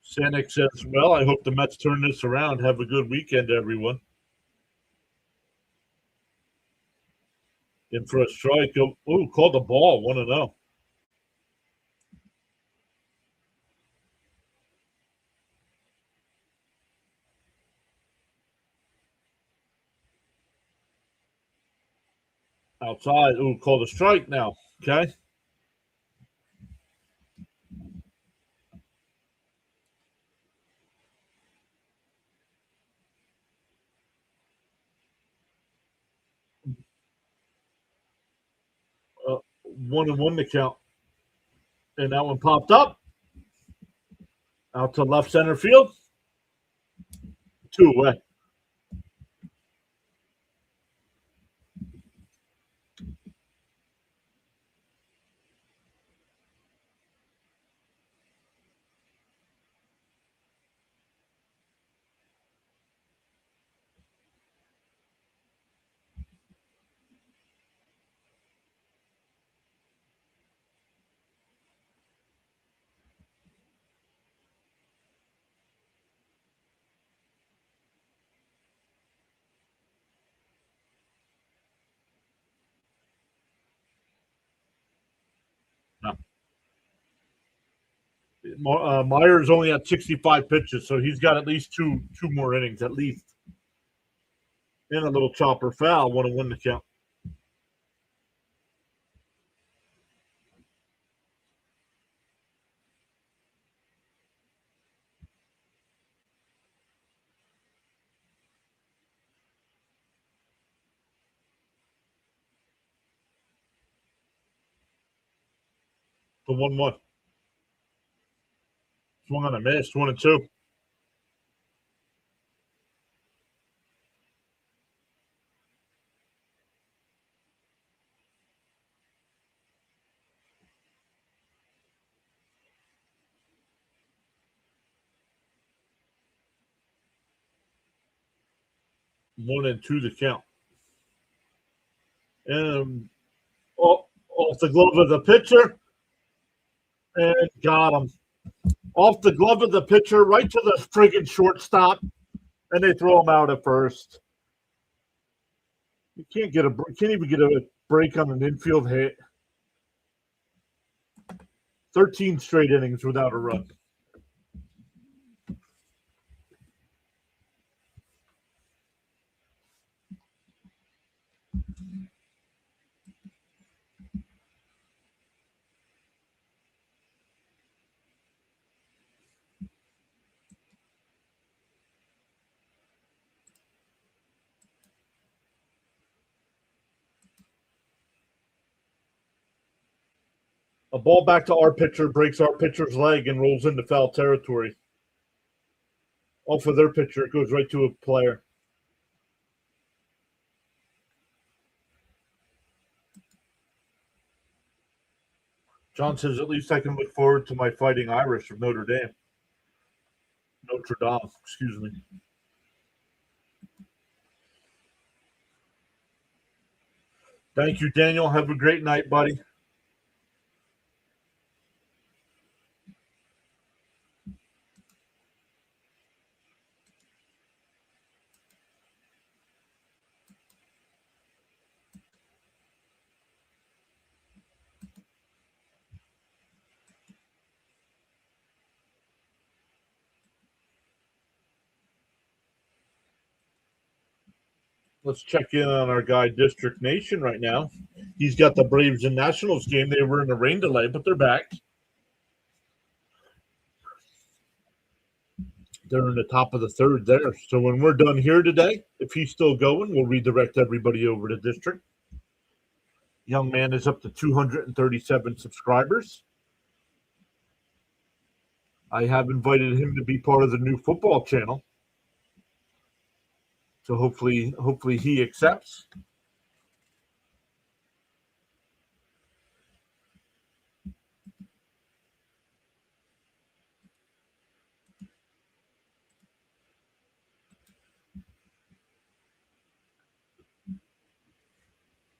Sanik says, well, I hope the Mets turn this around. Have a good weekend, everyone. In for a strike. Oh, called the ball. 1-0. Outside. Oh, called a strike now. Okay. Uh, 1-1 to count. And that one popped up. Out to left center field. 2 away. Myers only had 65 pitches, so he's got at least two more innings, at least. And a little chopper foul. 1-1 to count. The 1-1. Swung on a miss. 1-2. One and two to count. And off the glove of the pitcher. And got him. Off the glove of the pitcher, right to the friggin' shortstop. And they throw him out at first. You can't even get a break on an infield hit. 13 straight innings without a run. A ball back to our pitcher breaks our pitcher's leg and rolls into foul territory. Off of their pitcher, it goes right to a player. John says, at least I can look forward to my Fighting Irish of Notre Dame. Notre Dame, excuse me. Thank you, Daniel. Have a great night, buddy. Let's check in on our guy, District Nation, right now. He's got the Braves and Nationals game. They were in a rain delay, but they're back. They're in the top of the third there. So when we're done here today, if he's still going, we'll redirect everybody over to District. Young man is up to 237 subscribers. I have invited him to be part of the new football channel. So hopefully he accepts.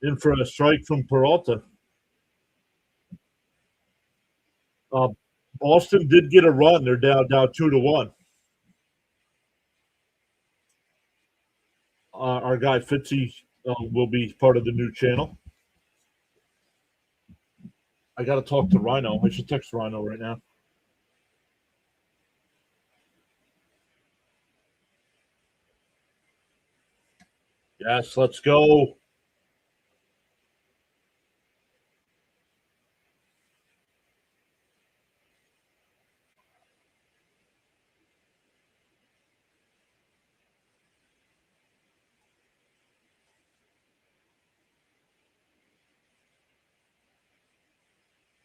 In for a strike from Peralta. Boston did get a run. They're down 2-1. Our guy Fitzy will be part of the new channel. I got to talk to Rhino. I should text Rhino right now. Yes, let's go.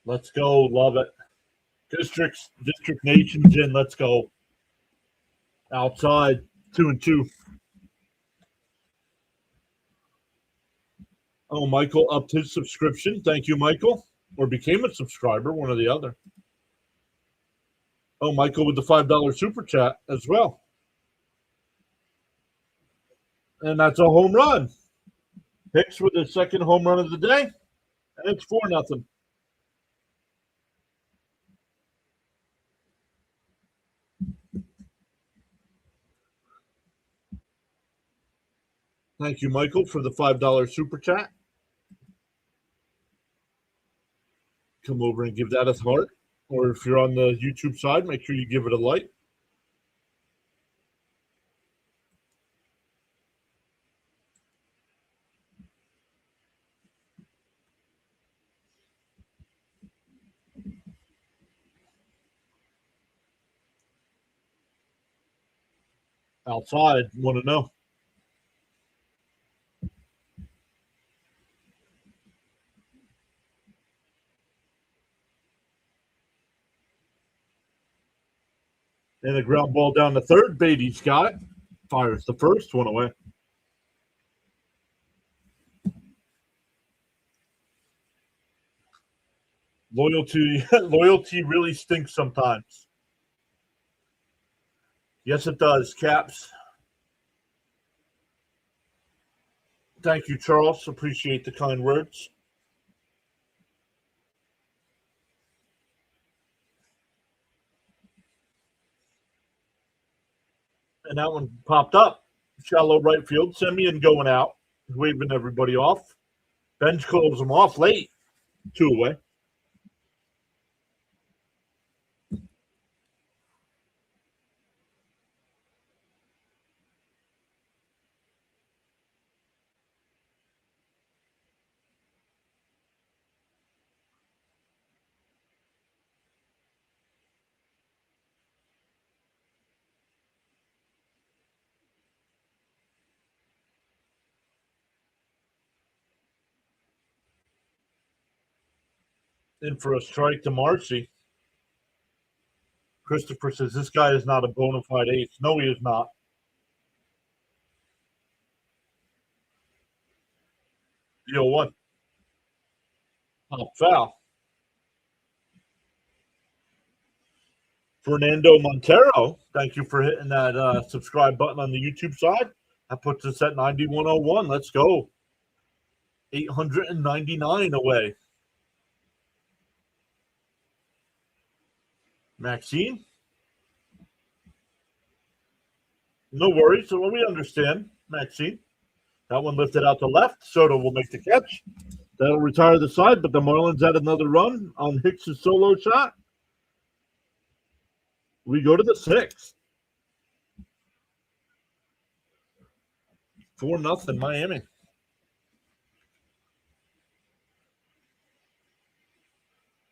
Let's go. Love it. District Nation's in. Let's go. Outside, 2-2. Oh, Michael upped his subscription. Thank you, Michael. Or became a subscriber, one or the other. Oh, Michael with the $5 super chat as well. And that's a home run. Hicks with the second home run of the day. And it's 4-0. Thank you, Michael, for the $5 super chat. Come over and give that a heart. Or if you're on the YouTube side, make sure you give it a like. Outside, want to know. And a ground ball down the third. Beatty's got it. Fires the first one away. Loyalty really stinks sometimes. Yes, it does, Caps. Thank you, Charles. Appreciate the kind words. And that one popped up. Shallow right field. Simeon going out. He's waving everybody off. Bench calls him off late. 2 away. In for a strike to Marcy. Christopher says this guy is not a bona fide ace. No, he is not. Deal one. Top foul. Fernando Montero, thank you for hitting that subscribe button on the YouTube side. That puts us at 9101. Let's go. 899 away. Maxine? No worries. So we understand, Maxine. That one lifted out to left. Soto will make the catch. That'll retire the side, but the Marlins had another run on Hicks' solo shot. We go to the 6th. 4-0 Miami.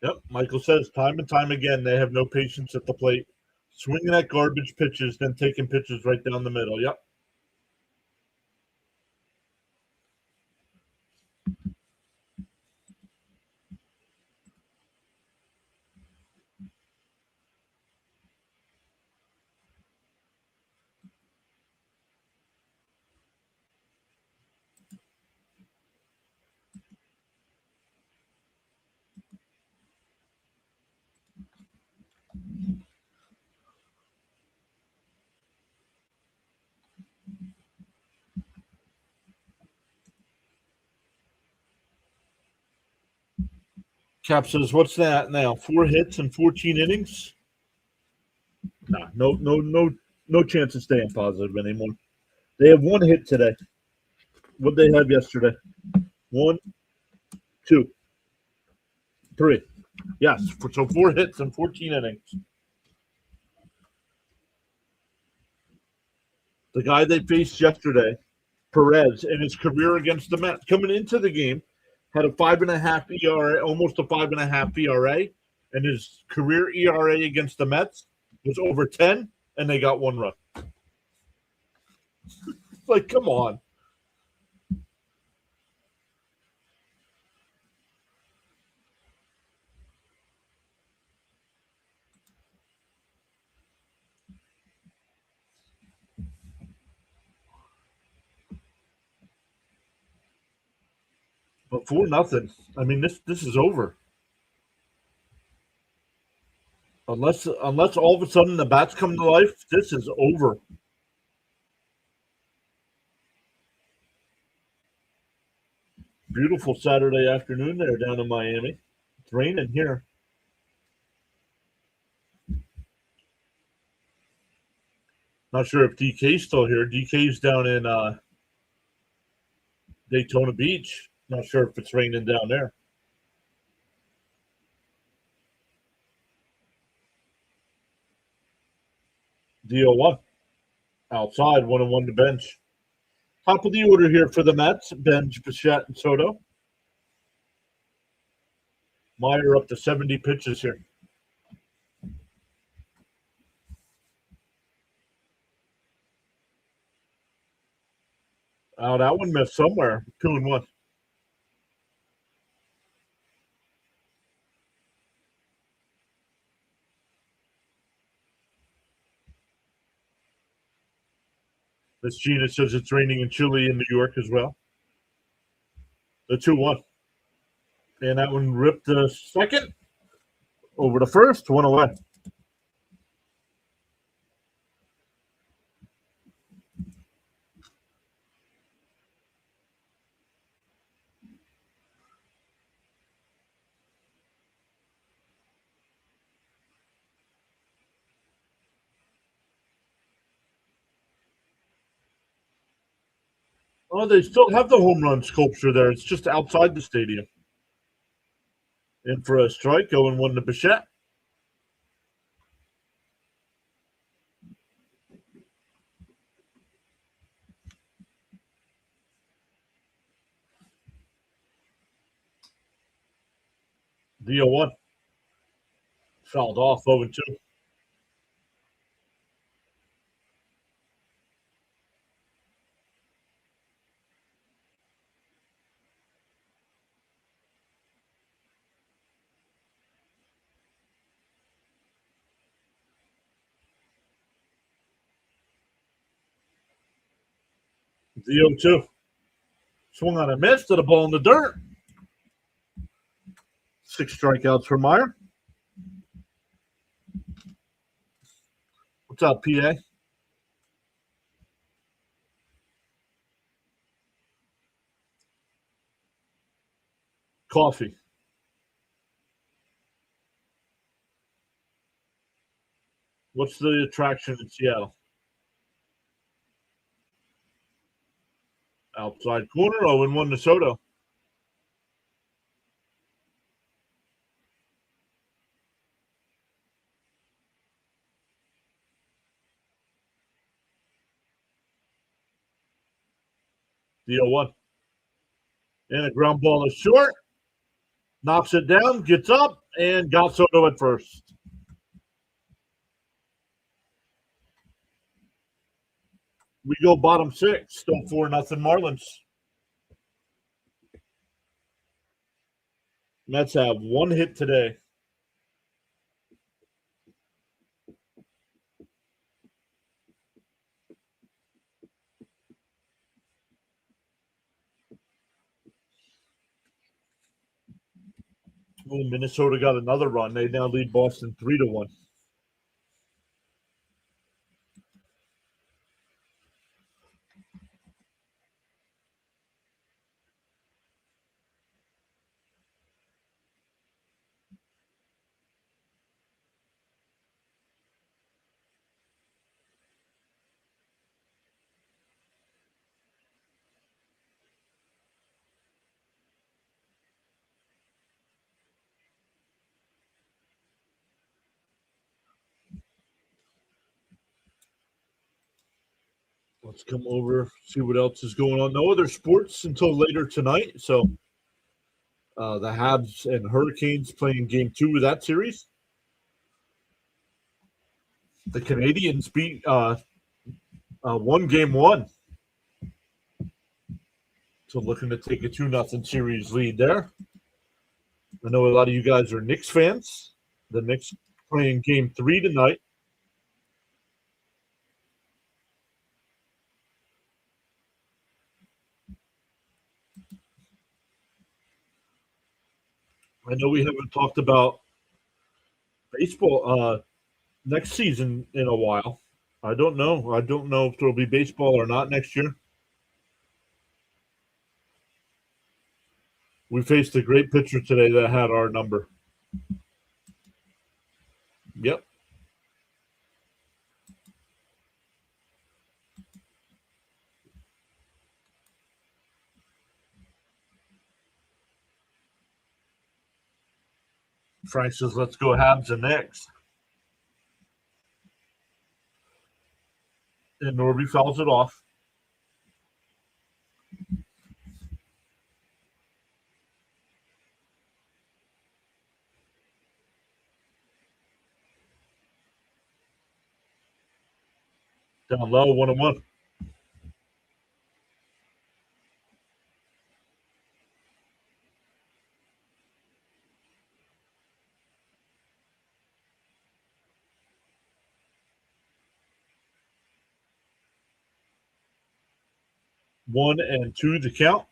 Yep, Michael says time and time again they have no patience at the plate. Swinging at garbage pitches, then taking pitches right down the middle. Yep. Cap says, "What's that now? 4 hits and 14 innings? Nah, no chance of staying positive anymore. They have 1 hit today. What they have yesterday? 1, 2, 3. Yes, so 4 hits and 14 innings. The guy they faced yesterday, Perez, in his career against the Mets, coming into the game, had a 5.5 ERA, almost a 5.5 ERA, and his career ERA against the Mets was over 10, and they got 1 run. Like, come on. But 4-0. I mean, this is over. Unless all of a sudden the bats come to life, this is over. Beautiful Saturday afternoon there down in Miami. It's raining here. Not sure if DK's still here. DK's down in Daytona Beach. Not sure if it's raining down there. DO1. Outside, 1-1 to bench. Top of the order here for the Mets. Benj, Bichette, and Soto. Meyer up to 70 pitches here. Oh, that one missed somewhere. 2-1. Miss Gina says it's raining in Chile and New York as well. The 2-1. And that one ripped the second over the first, 1 away. Oh, they still have the home run sculpture there. It's just outside the stadium. In for a strike, 0-1 to Bichette. The 0-1. Fouled off, 0-2. The 0-2. Swung on a miss to the ball in the dirt. 6 strikeouts for Meyer. What's up, PA? Coffee. What's the attraction in Seattle? Outside corner, 0-1 to Soto. The 0-1. And a ground ball is short. Knocks it down, gets up, and got Soto at first. We go bottom 6. Still 4-0 Marlins. Mets have 1 hit today. Oh, Minnesota got another run. They now lead Boston 3-1. Let's come over, see what else is going on. No other sports until later tonight. So the Habs and Hurricanes playing game 2 of that series. The Canadians beat won game 1. So looking to take a 2-0 series lead there. I know a lot of you guys are Knicks fans. The Knicks playing game 3 tonight. I know we haven't talked about baseball next season in a while. I don't know. I don't know if there'll be baseball or not next year. We faced a great pitcher today that had our number. Yep. Frank says, let's go Habs and Knicks. And Norby fouls it off. Down low, 1-1. One and two to count.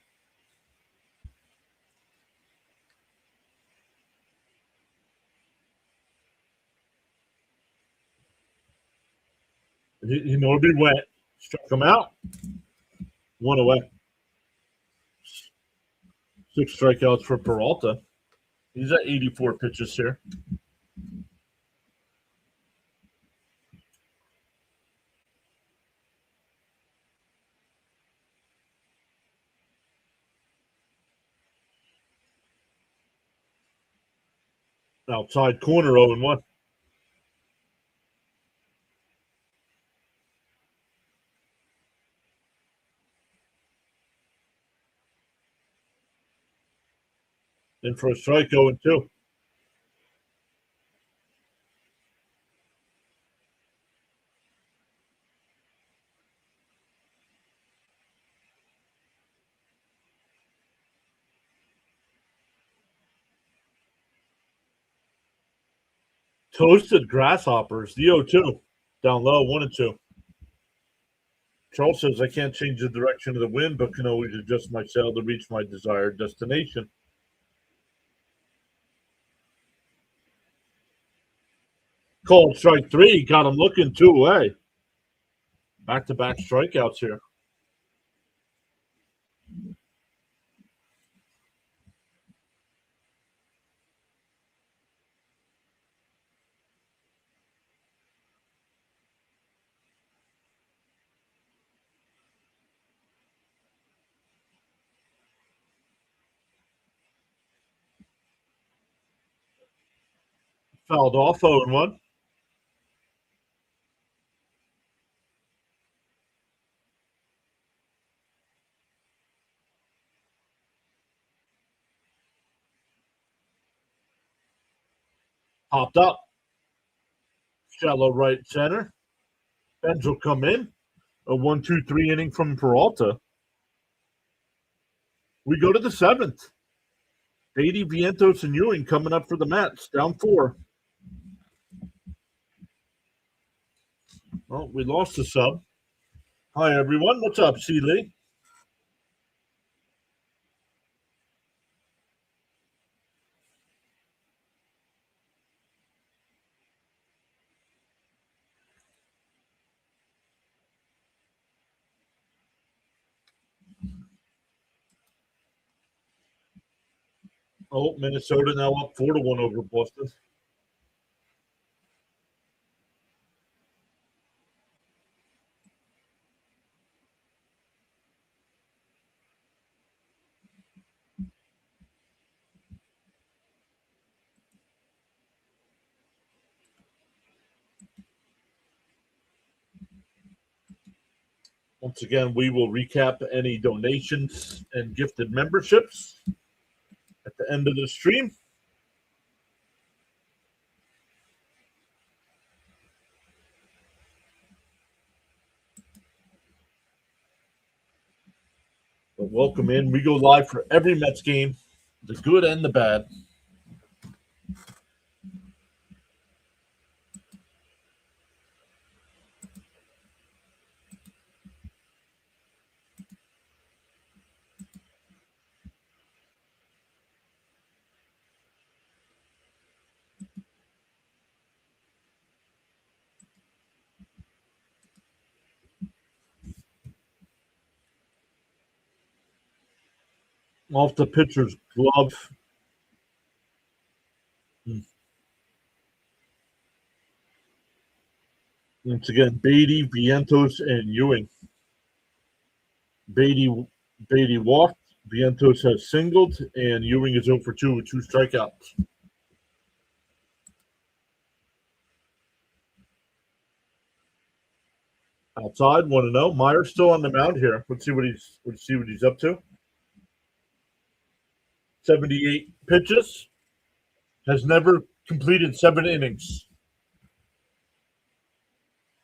Norby went, struck him out. 1 away. 6 strikeouts for Peralta. He's at 84 pitches here. Outside corner 0-1. In for a strike 0-2. Toasted grasshoppers, the 0-2. Down low, 1-2. Charles says, I can't change the direction of the wind, but can always adjust my sail to reach my desired destination. Called strike 3. Got him looking 2 away. Back-to-back strikeouts here. Fouled off 0-1. Popped up. Shallow right center. Benz will come in. A 1-2-3 inning from Peralta. We go to the 7th. Beatty, Vientos, and Ewing coming up for the Mets. Down 4. Oh, we lost the sub. Hi, everyone. What's up, C. Lee? Oh, Minnesota now up 4-1 over Boston. Once again, we will recap any donations and gifted memberships at the end of the stream. But welcome in. We go live for every Mets game, the good and the bad. Off the pitcher's glove. Once again, Beatty, Vientos, and Ewing. Beatty walked. Vientos has singled, and Ewing is 0 for 2 with 2 strikeouts. Outside, 1-0. Meyer's still on the mound here. Let's see what he's up to. 78 pitches. Has never completed 7 innings.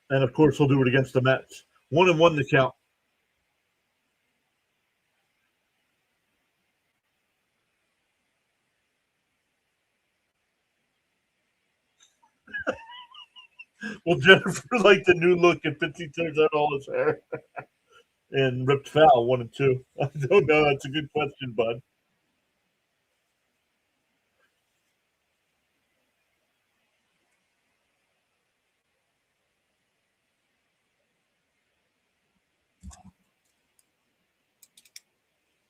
And of course, he'll do it against the Mets. 1-1 the count. Well, Jennifer liked the new look if Fitzy turns out all his hair. And ripped foul 1-2. I don't know. That's a good question, bud.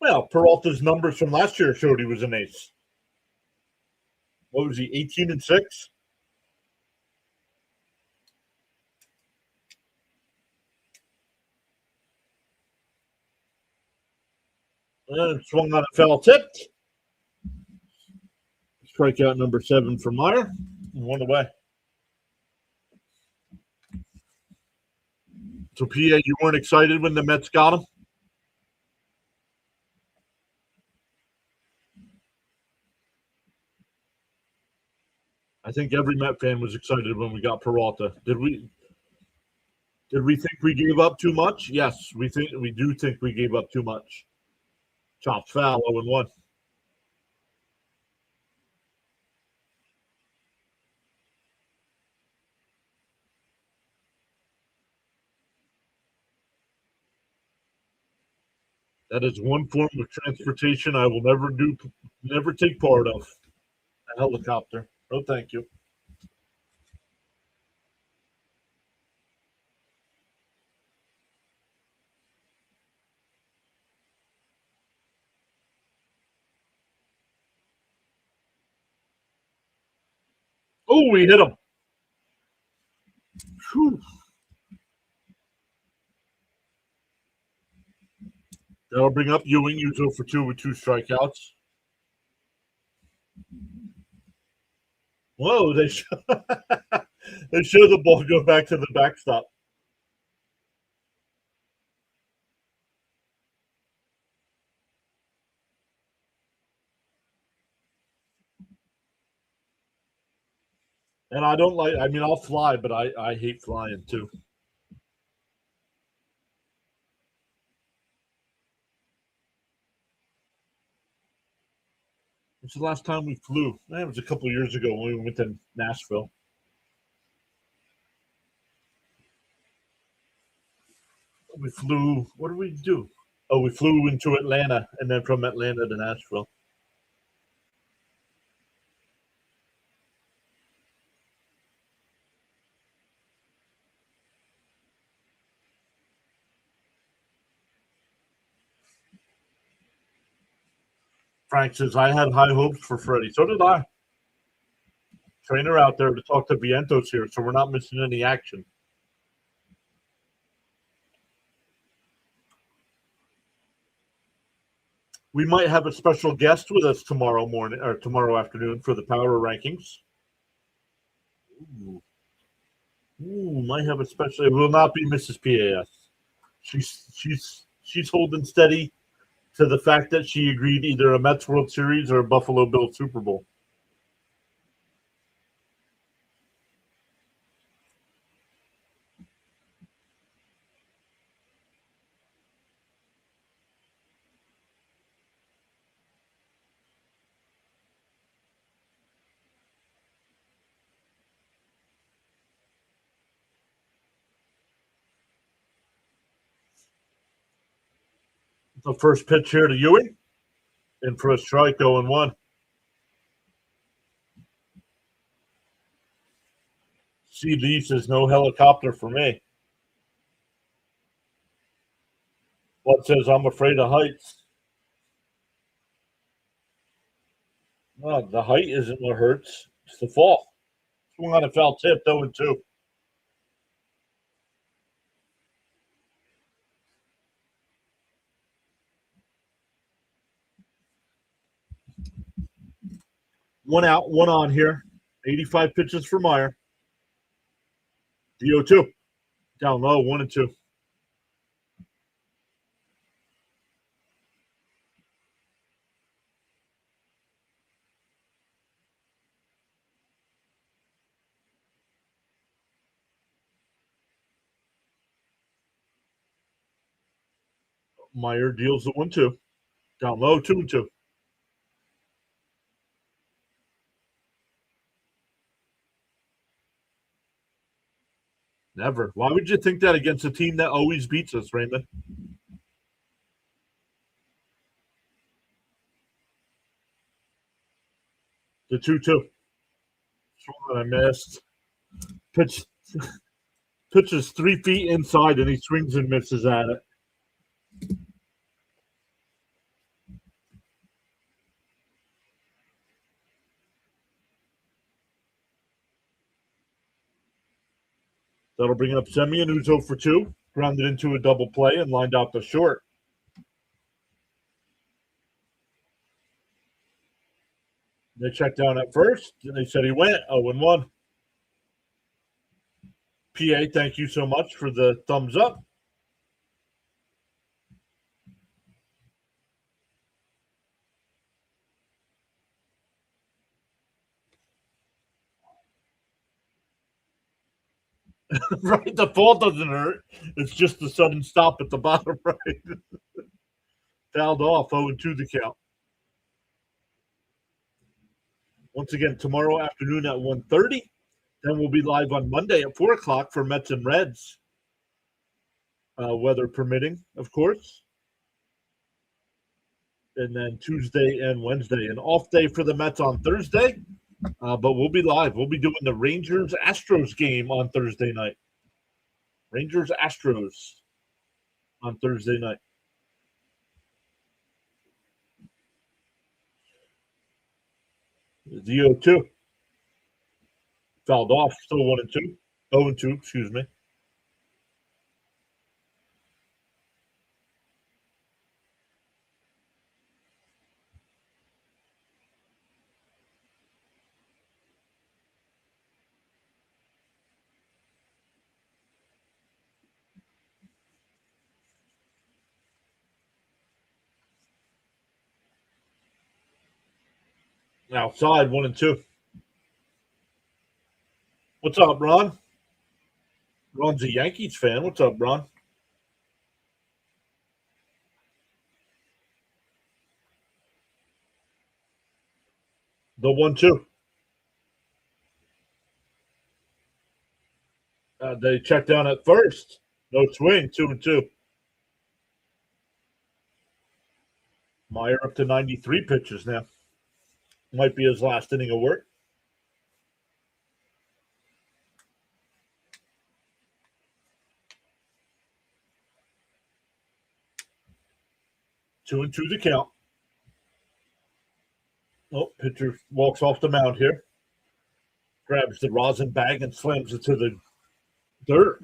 Well, Peralta's numbers from last year showed he was an ace. What was he, 18-6? And swung on a foul tip. Strikeout number 7 for Meyer. 1 away. So, PA, you weren't excited when the Mets got him? I think every Met fan was excited when we got Peralta. Did we think we gave up too much? Yes, we do think we gave up too much. Chopped foul, 0-1. That is one form of transportation I will never take part of. A helicopter. Oh, thank you. Oh, we hit him. Whew. That'll bring up Ewing. Use 0 for 2 with 2 strikeouts. Whoa, they show the ball go back to the backstop. And I don't like, I mean, I'll fly, but I hate flying too. What's the last time we flew? It was a couple of years ago when we went to Nashville. We flew, what did we do? Oh, we flew into Atlanta and then from Atlanta to Nashville. Frank says, I had high hopes for Freddie. So did I. Trainer out there to talk to Vientos here, so we're not missing any action. We might have a special guest with us tomorrow morning or tomorrow afternoon for the power rankings. Might have a special. It will not be Mrs. PAS. She's holding steady to the fact that she agreed either a Mets World Series or a Buffalo Bills Super Bowl. The first pitch here to Ewing, in for a strike, 0-1. C. Lee says no helicopter for me. What says I'm afraid of heights? Well, the height isn't what hurts. It's the fall. Swung on a foul tip, 0-2. One out, one on here. 85 pitches for Meyer. DO2. Down low, 1-2. Meyer deals the 1-2. Down low, 2-2. Never. Why would you think that against a team that always beats us, Raymond? The 2-2. I missed. Pitches 3 feet inside, and he swings and misses at it. That'll bring up Semien, who's 0 for 2. Grounded into a double play and lined out the short. They checked down at first, and they said he went 0-1. PA, thank you so much for the thumbs up. Right, the fall doesn't hurt. It's just the sudden stop at the bottom right. Fouled off, 0-2 the count. Once again, tomorrow afternoon at 1:30. Then we'll be live on Monday at 4 o'clock for Mets and Reds. Weather permitting, of course. And then Tuesday and Wednesday. An off day for the Mets on Thursday. But we'll be live. We'll be doing the Rangers-Astros game on Thursday night. Rangers-Astros on Thursday night. The 0-2. Fouled off, still 1-2. 0-2, excuse me. Outside, 1-2. What's up, Ron? Ron's a Yankees fan. What's up, Ron? The 1-2. They checked down at first. No swing, 2-2. Meyer up to 93 pitches now. Might be his last inning of work. Two and two the count. Oh, pitcher walks off the mound here. Grabs the rosin bag and slams it to the dirt.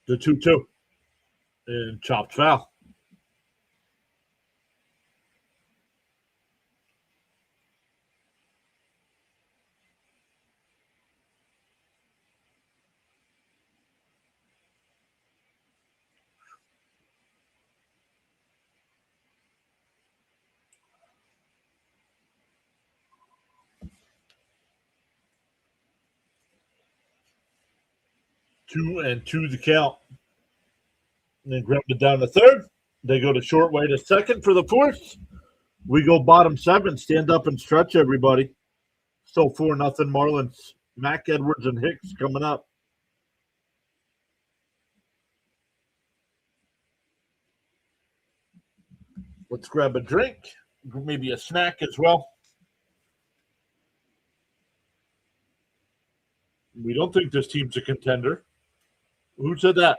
The 2-2. And chopped foul. Two and two the count. And then ground it down to third. They go to short way to second for the fourth. We go bottom seven. Stand up and stretch, everybody. Still 4-0 Marlins. Mac, Edwards, and Hicks coming up. Let's grab a drink, maybe a snack as well. We don't think this team's a contender. Who said that?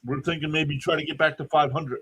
We're thinking maybe try to get back to 500.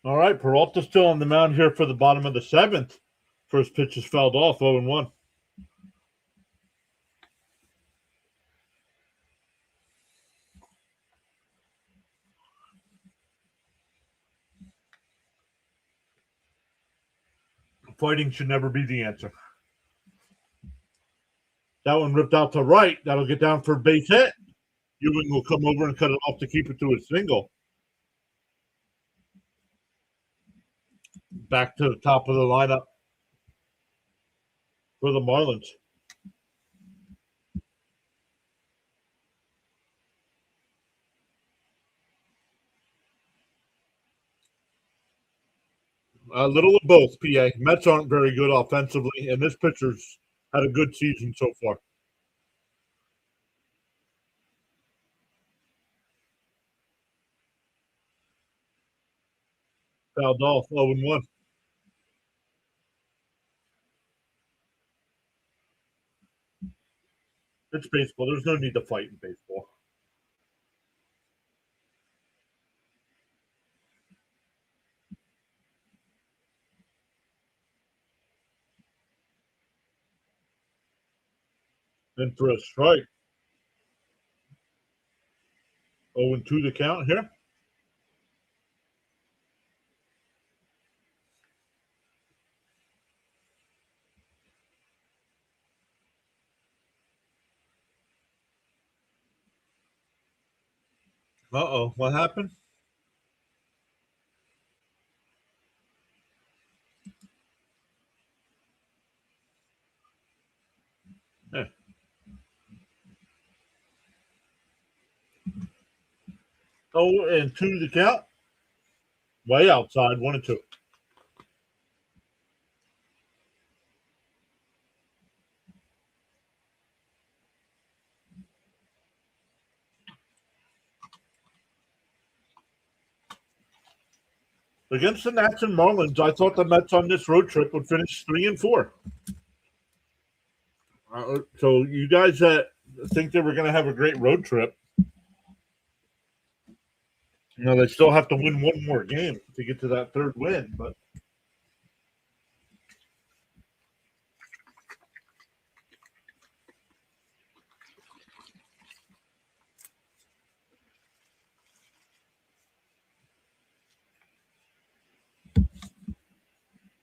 All right, Peralta still on the mound here for the bottom of the seventh. First pitch is fouled off, 0-1. Fighting should never be the answer. That one ripped out to right. That'll get down for a base hit. Ewing will come over and cut it off to keep it to a single. Back to the top of the lineup for the Marlins. A little of both, PA. Mets aren't very good offensively, and this pitcher's had a good season so far. Fouled off, 0-1. It's baseball. There's no need to fight in baseball. And for a strike, 0-2 the count here. Uh-oh, what happened? Yeah. 0-2 the count. Way outside, 1-2. Against the Nats and Marlins, I thought the Mets on this road trip would finish 3-4. So you guys think they were going to have a great road trip? They still have to win one more game to get to that third win, but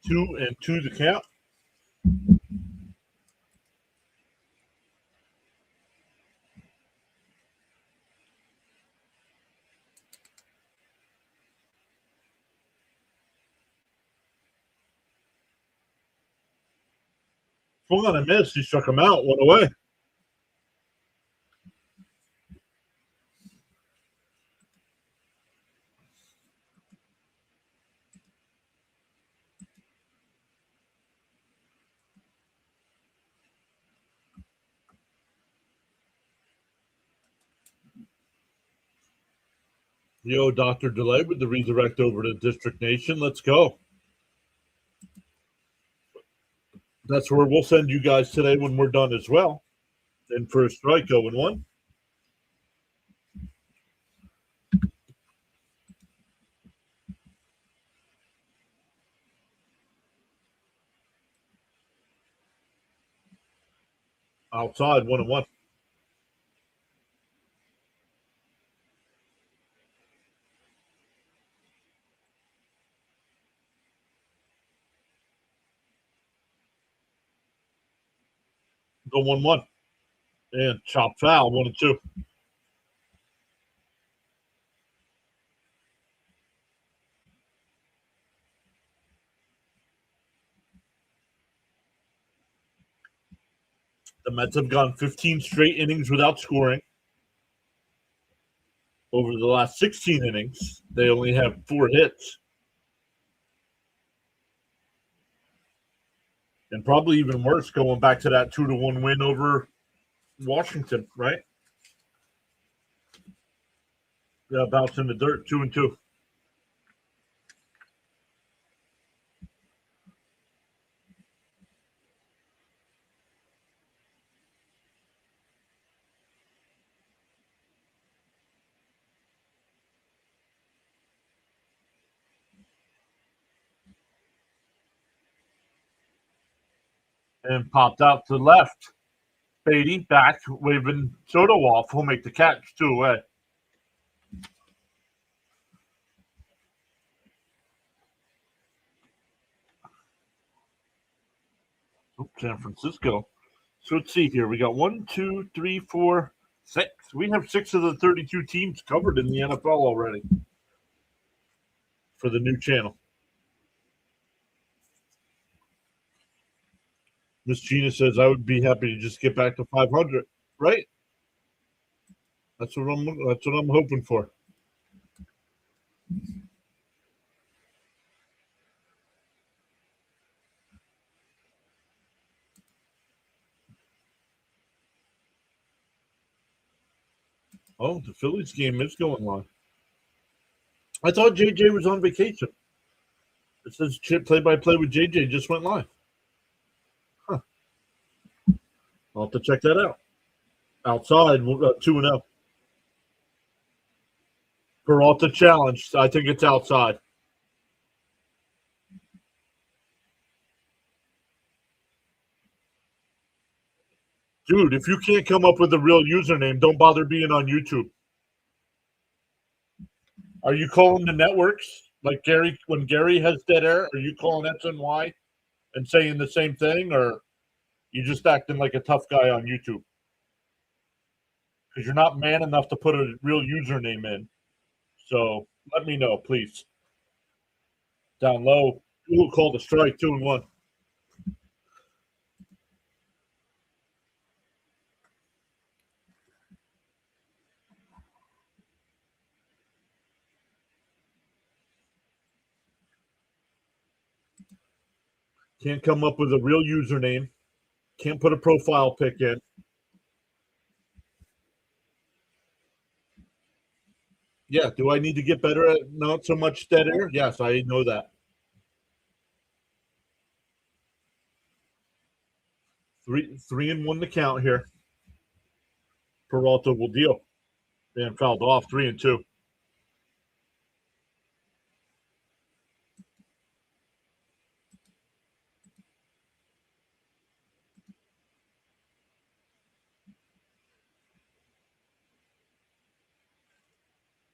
2-2 the count. Swung on a miss. He struck him out. One away. Yo, Dr. Delay with the redirect over to District Nation. Let's go. That's where we'll send you guys today when we're done as well. And for a strike, 0-1. Outside, 1-1. Go 1-1. And chop foul, 1-2. The Mets have gone 15 straight innings without scoring. Over the last 16 innings, they only have 4 hits. And probably even worse going back to that 2-1 win over Washington, right? Yeah, bounce in the dirt, 2-2. and popped out to the left. Beatty back, waving Soto off. Who'll make the catch 2-away. San Francisco. So let's see here. We got 1, 2, 3, 4, 6. We have 6 of the 32 teams covered in the NFL already for the new channel. Miss Gina says, I would be happy to just get back to 500. Right? That's what I'm hoping for. Oh, the Phillies game is going on. I thought JJ was on vacation. It says play-by-play with JJ just went live. Huh. I'll have to check that out. Outside, 2-0. Peralta challenged. I think it's outside. Dude, if you can't come up with a real username, don't bother being on YouTube. Are you calling the networks? Like Gary, when Gary has dead air, are you calling SNY and saying the same thing? Or you just acting like a tough guy on YouTube? Because you're not man enough to put a real username in. So let me know, please. Down low. We'll call the strike 2-1. Can't come up with a real username. Can't put a profile pic in. Yeah, do I need to get better at not so much dead air? Yes, I know that. 3-1 to count here. Peralta will deal. Man fouled off 3-2.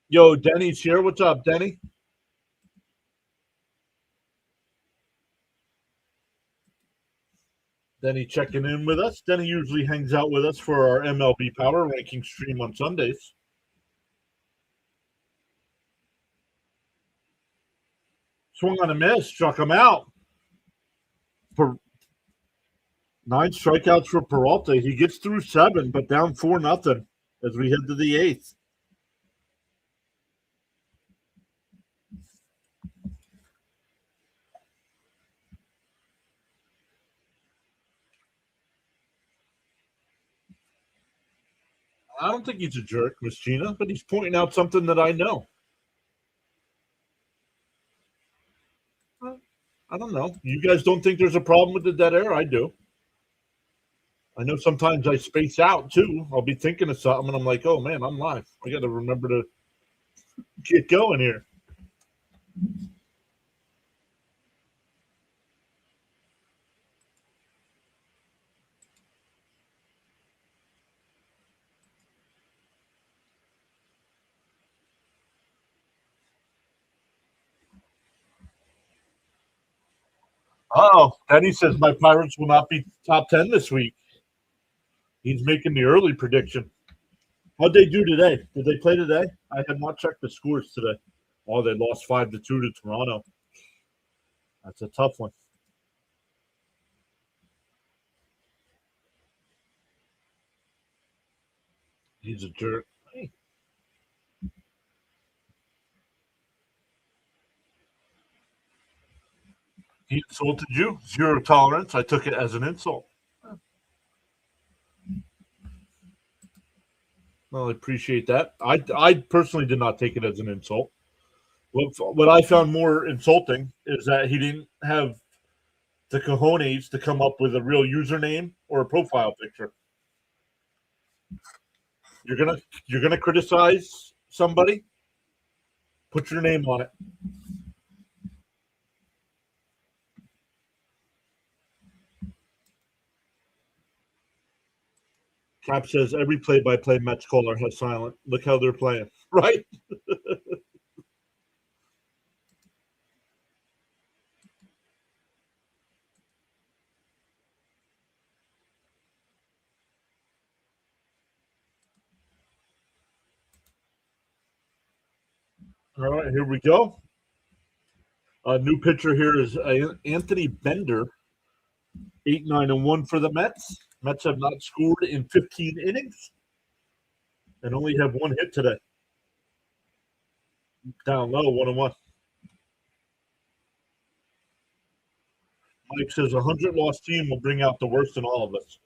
Yo, Denny's here. What's up, Denny? Denny checking in with us. Denny usually hangs out with us for our MLB Power Ranking stream on Sundays. Swung on a miss, struck him out. For 9 strikeouts for Peralta. He gets through 7, but down 4-0 as we head to the 8th. I don't think he's a jerk, Miss Gina, but he's pointing out something that I know. I don't know. You guys don't think there's a problem with the dead air? I do. I know sometimes I space out too. I'll be thinking of something and I'm like, oh man, I'm live. I got to remember to get going here. Oh, Denny says my Pirates will not be top 10 this week. He's making the early prediction. How'd they do today? Did they play today? I have not checked the scores today. Oh, they lost 5-2 to Toronto. That's a tough one. He's a jerk. Hey. He insulted you. 0 tolerance. I took it as an insult. Well, I appreciate that. I personally did not take it as an insult. What I found more insulting is that he didn't have the cojones to come up with a real username or a profile picture. You're gonna criticize somebody, put your name on it. Cap says every play-by-play Mets caller has silent. Look how they're playing, right? All right, here we go. A new pitcher here is Anthony Bender, 8-9-1 for the Mets. Mets have not scored in 15 innings and only have one hit today. Down low, 1-1. Mike says a 100-loss team will bring out the worst in all of us.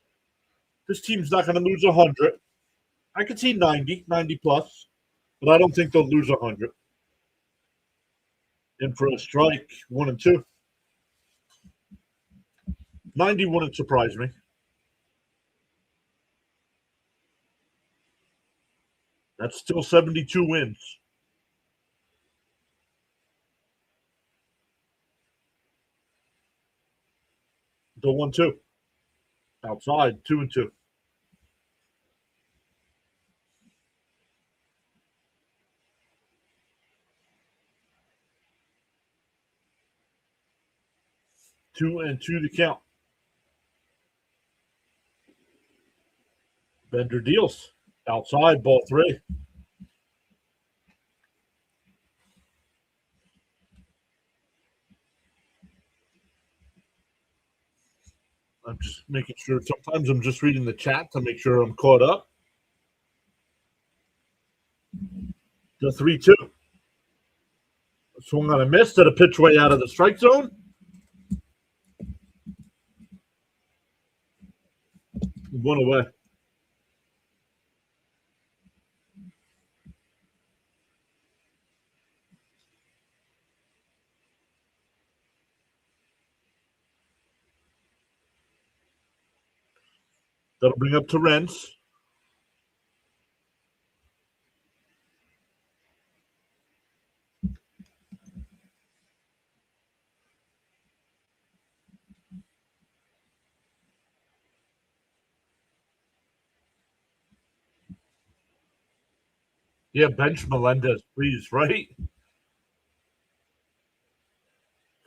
This team's not going to lose 100. I could see 90 plus, but I don't think they'll lose 100. And for a strike, 1-2. 90 wouldn't surprise me. That's still 72 wins. The 1-2. Outside, 2-2. Two and two to count. Bender deals. Outside, ball 3. I'm just making sure. Sometimes I'm just reading the chat to make sure I'm caught up. The 3-2. Swung on a miss to the pitch way out of the strike zone. 1 away. That'll bring up Torrens. Yeah, bench Melendez, please, right?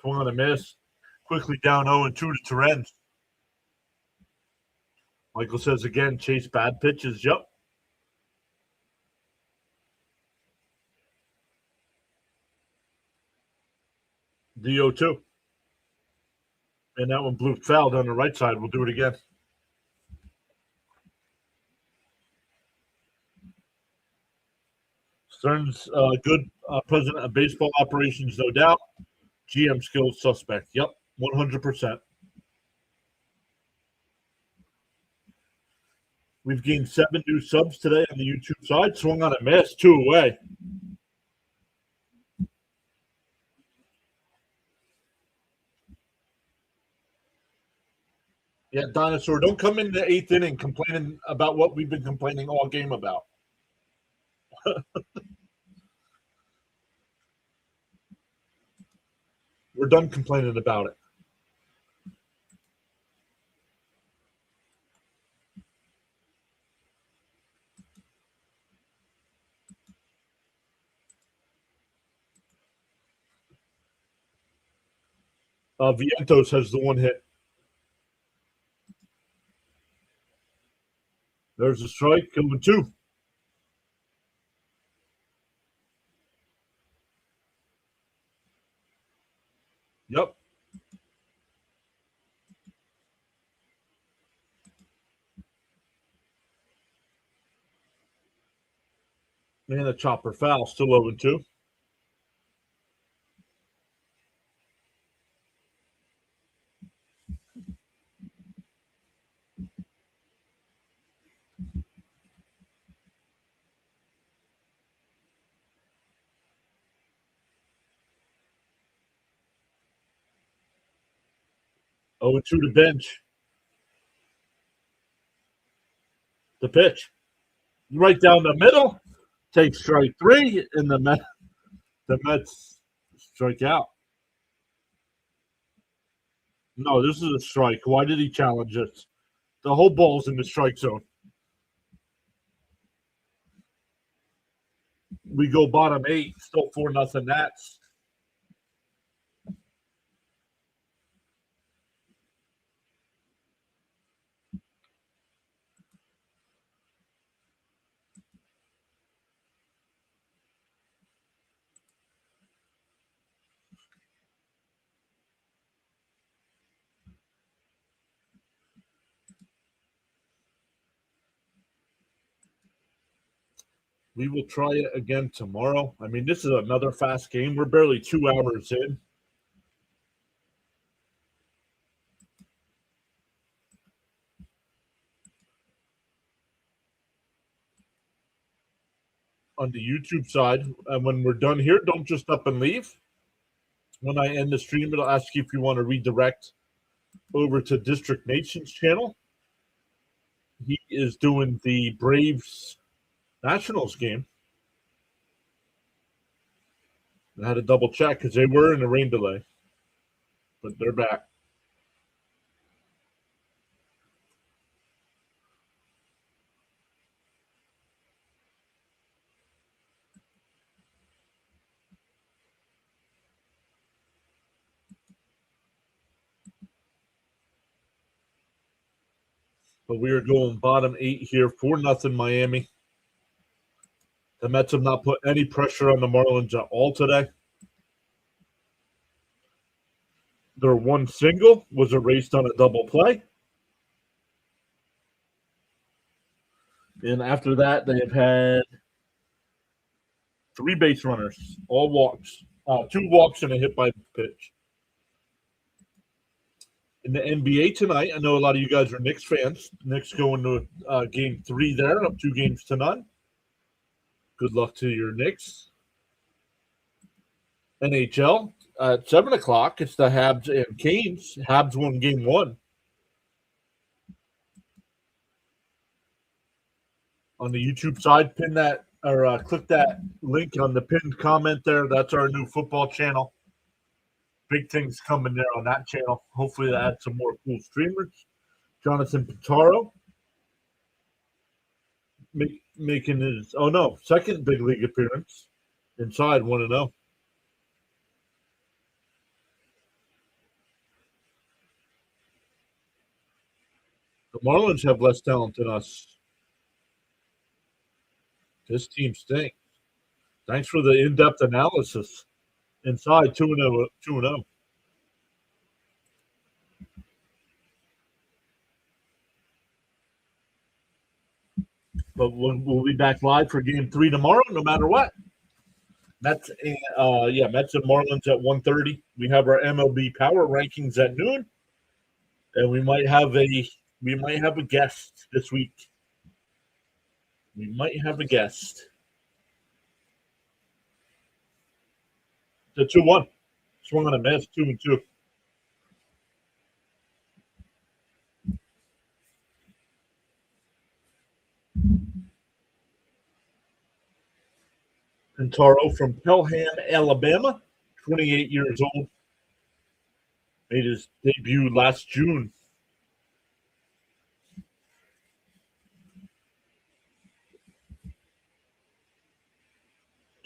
Swung on a miss. Quickly down 0-2 to Torrens. Michael says again, chase bad pitches. Yep. The 0-2. And that one blew foul down the right side. We'll do it again. Stern's good president of baseball operations, no doubt. GM skills suspect. Yep, 100%. We've gained 7 new subs today on the YouTube side. Swung on a miss, 2 away. Yeah, Dinosaur, don't come in the 8th inning complaining about what we've been complaining all game about. We're done complaining about it. Vientos has the 1 hit. There's a strike, going 2. Yep. And a chopper foul, still 0-2. Oh, to the bench. The pitch. Right down the middle. Take strike 3, and the Mets strike out. No, this is a strike. Why did he challenge it? The whole ball's in the strike zone. we go bottom 8, still 4-0 Nats. We will try it again tomorrow. I mean, this is another fast game. We're barely 2 hours in. On the YouTube side, and when we're done here, don't just up and leave. When I end the stream, it'll ask you if you want to redirect over to District Nation's channel. He is doing the Braves Nationals game. I had to double check because they were in a rain delay, but they're back. But we are going bottom 8 here, 4-0 Miami. The Mets have not put any pressure on the Marlins at all today. Their one single was erased on a double play. And after that, they have had 3 base runners, all walks, 2 walks and a hit by pitch. In the NBA tonight, I know a lot of you guys are Knicks fans. Knicks going to game 3 there, up 2-0. Good luck to your Knicks. NHL at 7 o'clock, it's the Habs and Canes. Habs won game 1. On the YouTube side, pin that or click that link on the pinned comment there. That's our new football channel. Big things coming there on that channel. Hopefully, that adds some more cool streamers. Jonathan Pitaro making his second big league appearance inside 1-0. The Marlins have less talent than us. This team stinks. Thanks for the in-depth analysis. Inside 2-0. 2-0. But we'll be back live for game 3 tomorrow, no matter what. Mets and Marlins at 1:30. We have our MLB power rankings at noon, and we might have a guest this week. We might have a guest. The 2-1. Swung on a miss, 2-2. Pintaro from Pelham, Alabama, 28 years old. Made his debut last June.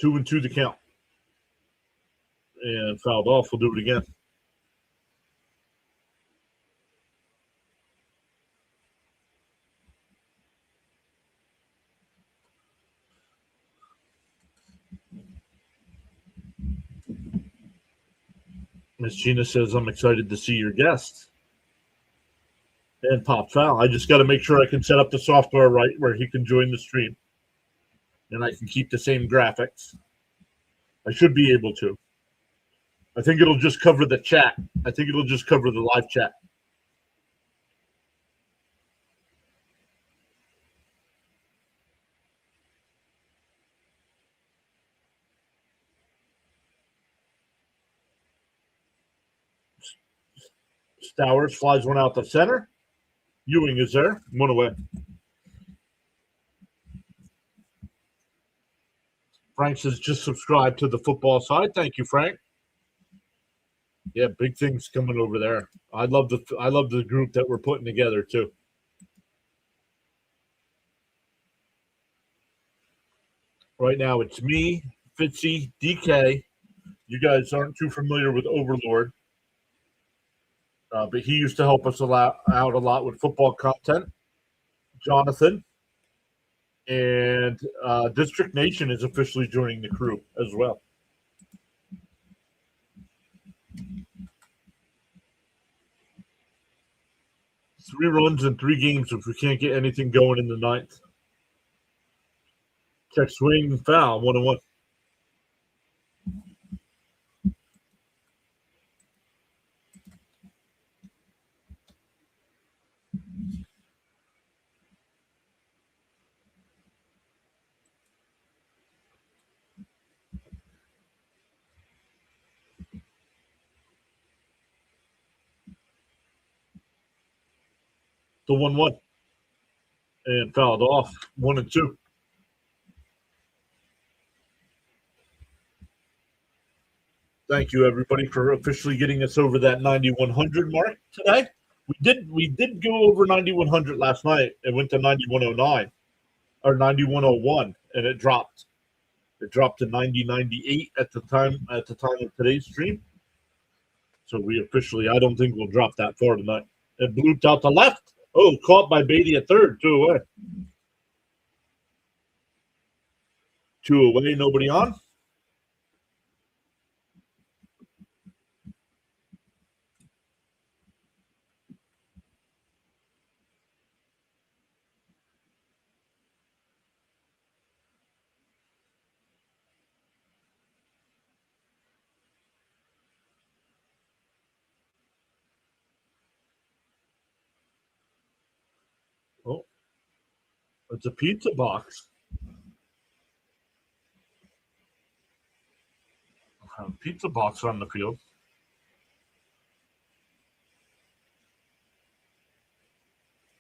Two and two to count. And fouled off. We'll do it again. Miss Gina says, I'm excited to see your guest. And pop foul. I just got to make sure I can set up the software right where he can join the stream. And I can keep the same graphics. I should be able to. I think it'll just cover the chat. I think it'll just cover the live chat. Stowers flies one out the center. Ewing is there. One away. Frank says just subscribe to the football side. Thank you, Frank. Yeah, big things coming over there. I love the group that we're putting together too. Right now, it's me, Fitzy, DK. You guys aren't too familiar with Overlord, but he used to help us out a lot with football content. Jonathan and District Nation is officially joining the crew as well. Three runs in three games if we can't get anything going in the ninth. Check swing foul 1-1. The 1-1 and fouled off 1-2. Thank you everybody for officially getting us over that 9100 mark today. We did go over 9100 last night. It went to 9109 or 9101 and it dropped. It dropped to 9098 at the time of today's stream. So we officially, I don't think we'll drop that far tonight. It blooped out to left. Oh, caught by Beatty at third, 2 away. 2 away, nobody on. Oh, it's a pizza box. Pizza box on the field.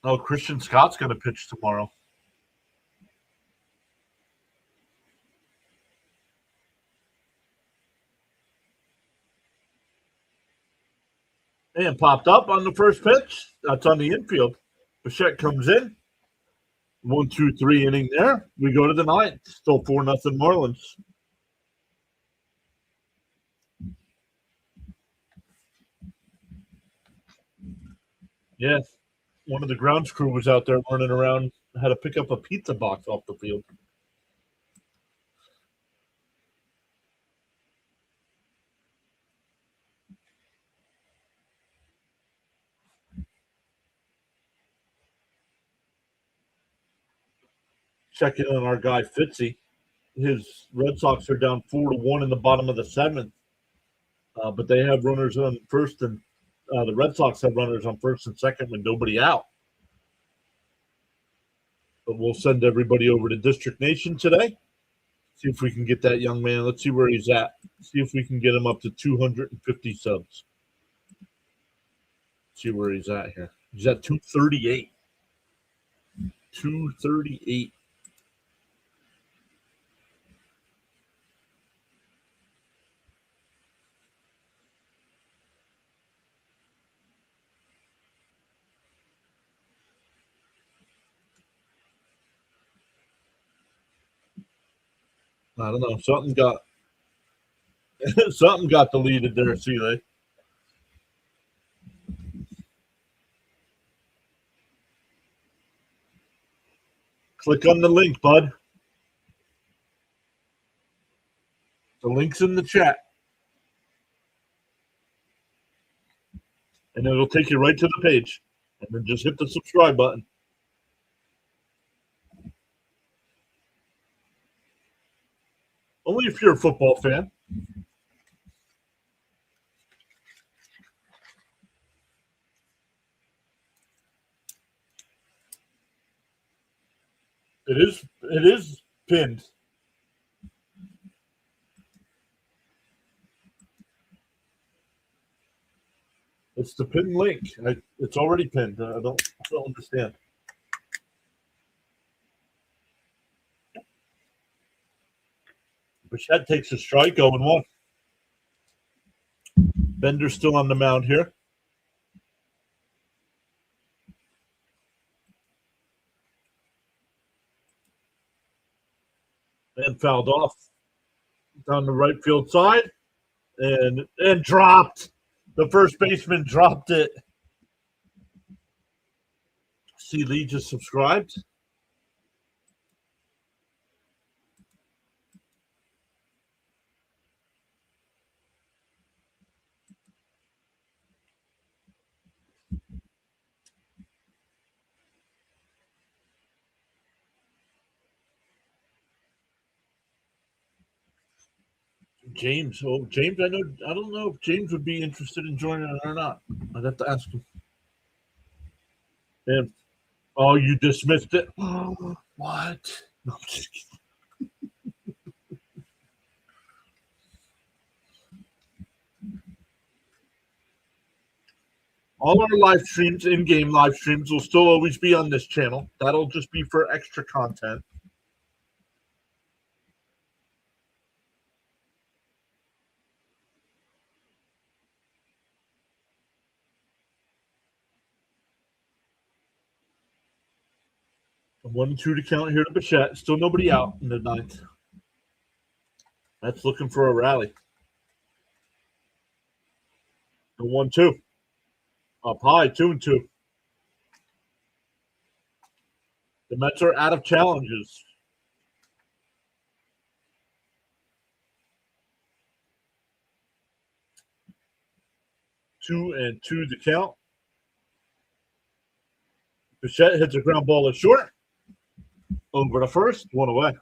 Oh, Christian Scott's going to pitch tomorrow. And popped up on the first pitch. That's on the infield. Bichette comes in. 1-2-3 inning there. We go to the ninth. Still 4-0 Marlins. Yes. One of the grounds crew was out there running around how to pick up a pizza box off the field. Checking on our guy Fitzy. His Red Sox are down 4-1 in the bottom of the seventh. But they have runners on first, and the Red Sox have runners on first and second with nobody out. But we'll send everybody over to District Nation today. See if we can get that young man. Let's see where he's at. See if we can get him up to 250 subs. See where he's at here. He's at 238. 238. I don't know. Something got something got deleted there, Seeley. Click on the link, bud. The link's in the chat. And it'll take you right to the page. And then just hit the subscribe button. Only if you're a football fan. It is pinned. It's the pinned link. It's already pinned. I don't understand. Bichette takes a strike, 0-1. Bender's still on the mound here. and fouled off down the right field side and dropped. The first baseman dropped it. See, Lee just subscribed. James. Oh, James, I don't know if James would be interested in joining it or not. I'd have to ask him. And oh, you dismissed it. What? No, I'm just kidding. All our live streams, in-game live streams, will still always be on this channel. That'll just be for extra content. A 1-2 to count here to Bichette. Still nobody out in the ninth. That's looking for a rally. The 1-2. Up high, 2-2. The Mets are out of challenges. 2-2 to count. Bichette hits a ground ball to short. Over to first, one away.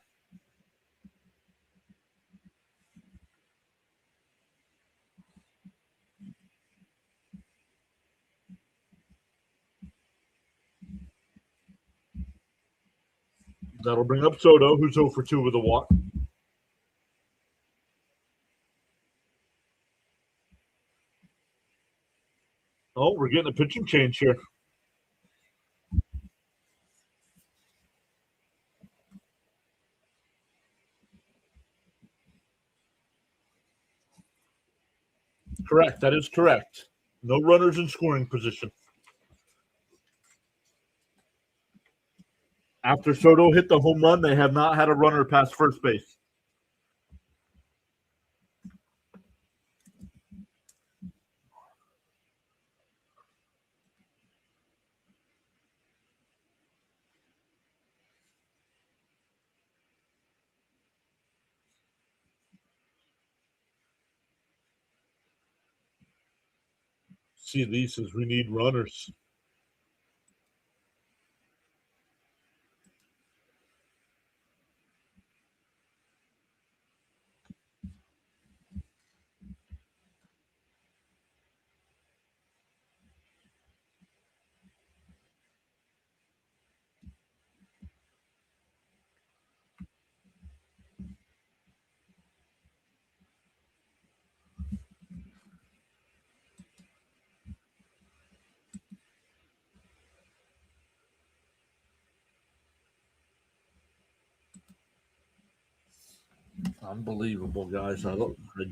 That'll bring up Soto, who's 0 for 2 with a walk. Oh, we're getting a pitching change here. Correct. That is correct. No runners in scoring position. After Soto hit the home run, they have not had a runner past first base. See, Lee says we need runners. Unbelievable, guys. I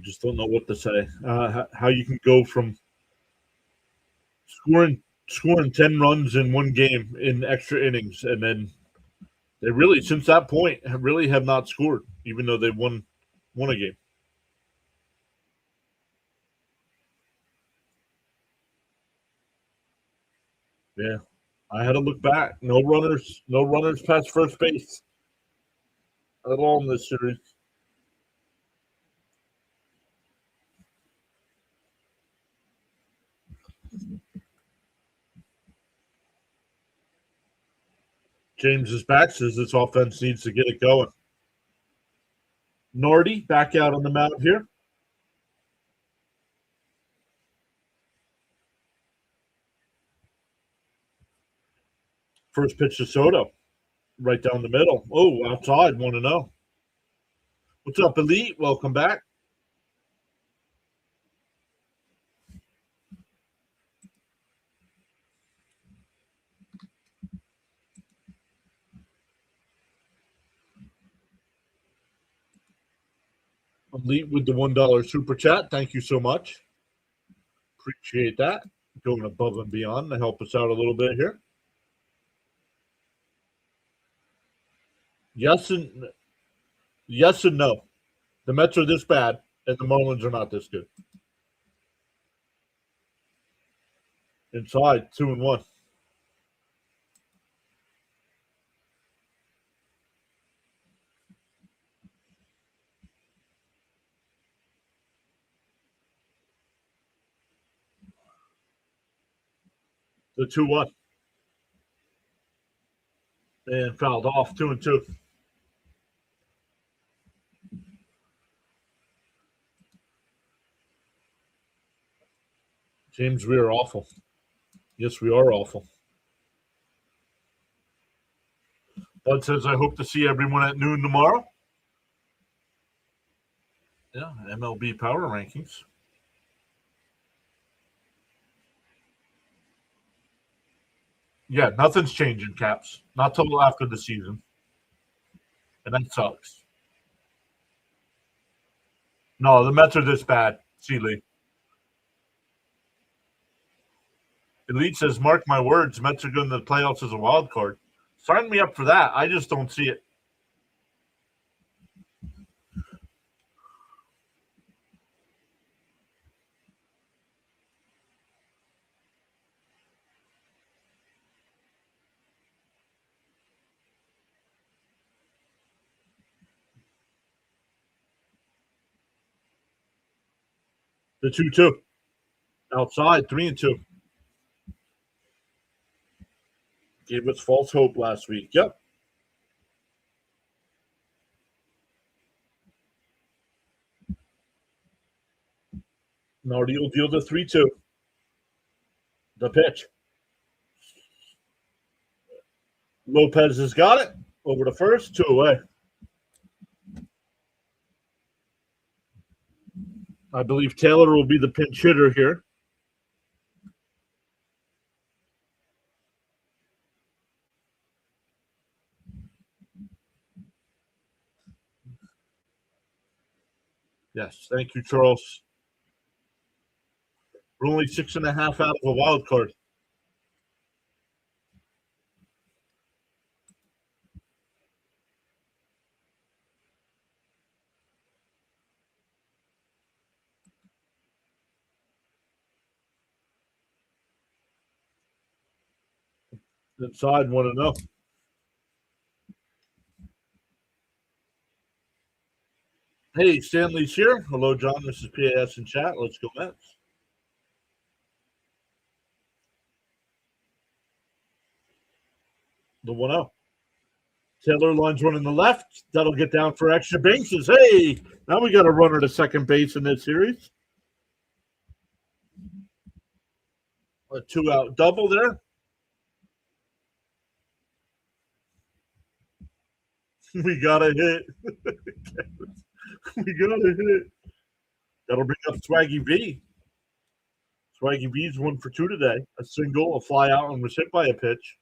just don't know what to say. How you can go from scoring 10 runs in one game in extra innings, and then they really, since that point, really have not scored, even though they won a game. Yeah, I had to look back. No runners past first base at all in this series. James is back, says this offense needs to get it going. Nordy back out on the mound here. First pitch to Soto, right down the middle. Oh, outside, 1-0. What's up, Elite? Welcome back. Elite with the $1 super chat. Thank you so much. Appreciate that. Going above and beyond to help us out a little bit here. Yes, and Yes and no. The Mets are this bad, and the Marlins are not this good. Inside, 2-1. The 2-1. And fouled off, 2-2. James, we are awful. Yes, we are awful. Bud says, I hope to see everyone at noon tomorrow. Yeah, MLB Power Rankings. Yeah, nothing's changing, Caps. Not till after the season. And that sucks. No, the Mets are this bad. See, Lee. Elite says, mark my words, Mets are going to the playoffs as a wild card. Sign me up for that. I just don't see it. The 2-2. Outside, 3-2. Gave us false hope last week. Yep. Nardi will deal the 3-2. The pitch. Lopez has got it. Over to first, 2 away. I believe Taylor will be the pinch hitter here. Yes, thank you, Charles. We're only 6.5 out of a wild card. Inside, 1-0. Hey, Stanley's here. Hello, John. This is PAS in chat. Let's go Mets. The 1-0. Taylor lines one in the left. That'll get down for extra bases. Hey, now we got a runner to second base in this series. A 2-out double there. We got a hit. We got a hit. That'll bring up Swaggy V. Swaggy V's 1 for 2 today. A single, a fly out, and was hit by a pitch.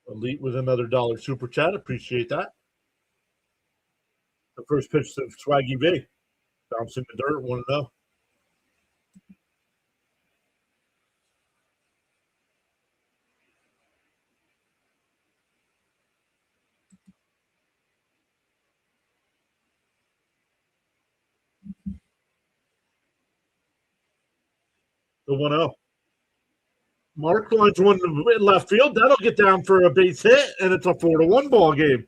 Elite with another dollar super chat. Appreciate that. The first pitch to Swaggy V. Bouncing the dirt, 1-0. The 1-0. Mark lines one in left field. That'll get down for a base hit, and it's a 4-1 ball game.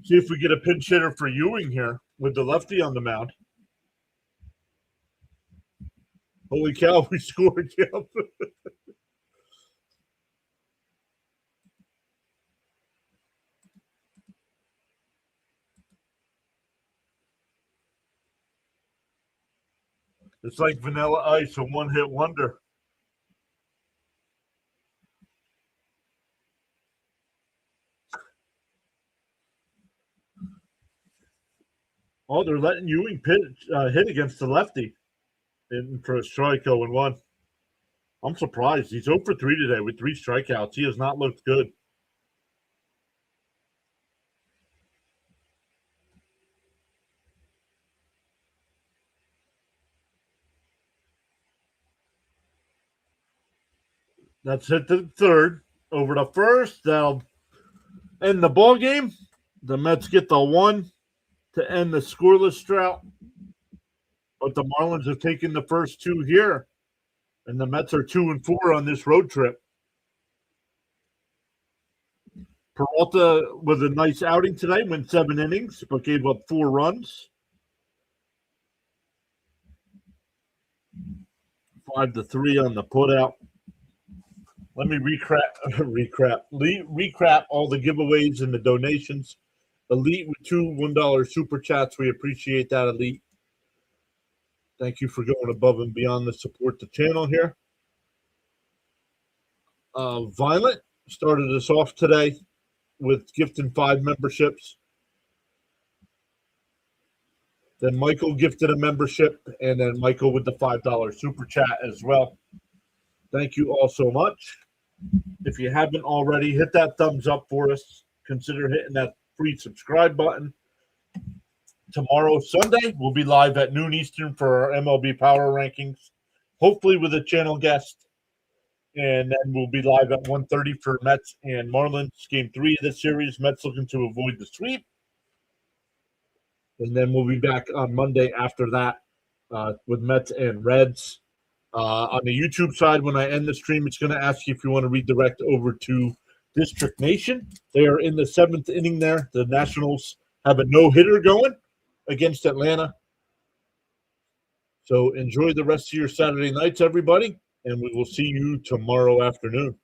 See if we get a pinch hitter for Ewing here with the lefty on the mound. Holy cow, we scored. Yep. It's like Vanilla Ice, a one-hit wonder. Oh, they're letting Ewing hit against the lefty for a strike 0-1. I'm surprised. He's 0 for 3 today with 3 strikeouts. He has not looked good. That's hit the third. Over the first, that'll end the ball game. The Mets get the one to end the scoreless drought. But the Marlins have taken the first two here, and the Mets are 2-4 on this road trip. Peralta was a nice outing today, went 7 innings, but gave up 4 runs. 5-3 on the putout. Let me recap all the giveaways and the donations. Elite with 2 $1 super chats. We appreciate that, Elite. Thank you for going above and beyond to support the channel here. Violet started us off today with gifting 5 memberships. Then Michael gifted a membership, and then Michael with the $5 super chat as well. Thank you all so much. If you haven't already, hit that thumbs up for us. Consider hitting that free subscribe button. Tomorrow, Sunday, we'll be live at noon Eastern for our MLB Power Rankings, hopefully with a channel guest. And then we'll be live at 1:30 for Mets and Marlins, Game 3 of the series. Mets looking to avoid the sweep. And then we'll be back on Monday after that with Mets and Reds. On the YouTube side, when I end the stream, it's going to ask you if you want to redirect over to District Nation. They are in the 7th inning there. The Nationals have a no-hitter going against Atlanta. So enjoy the rest of your Saturday nights, everybody, and we will see you tomorrow afternoon.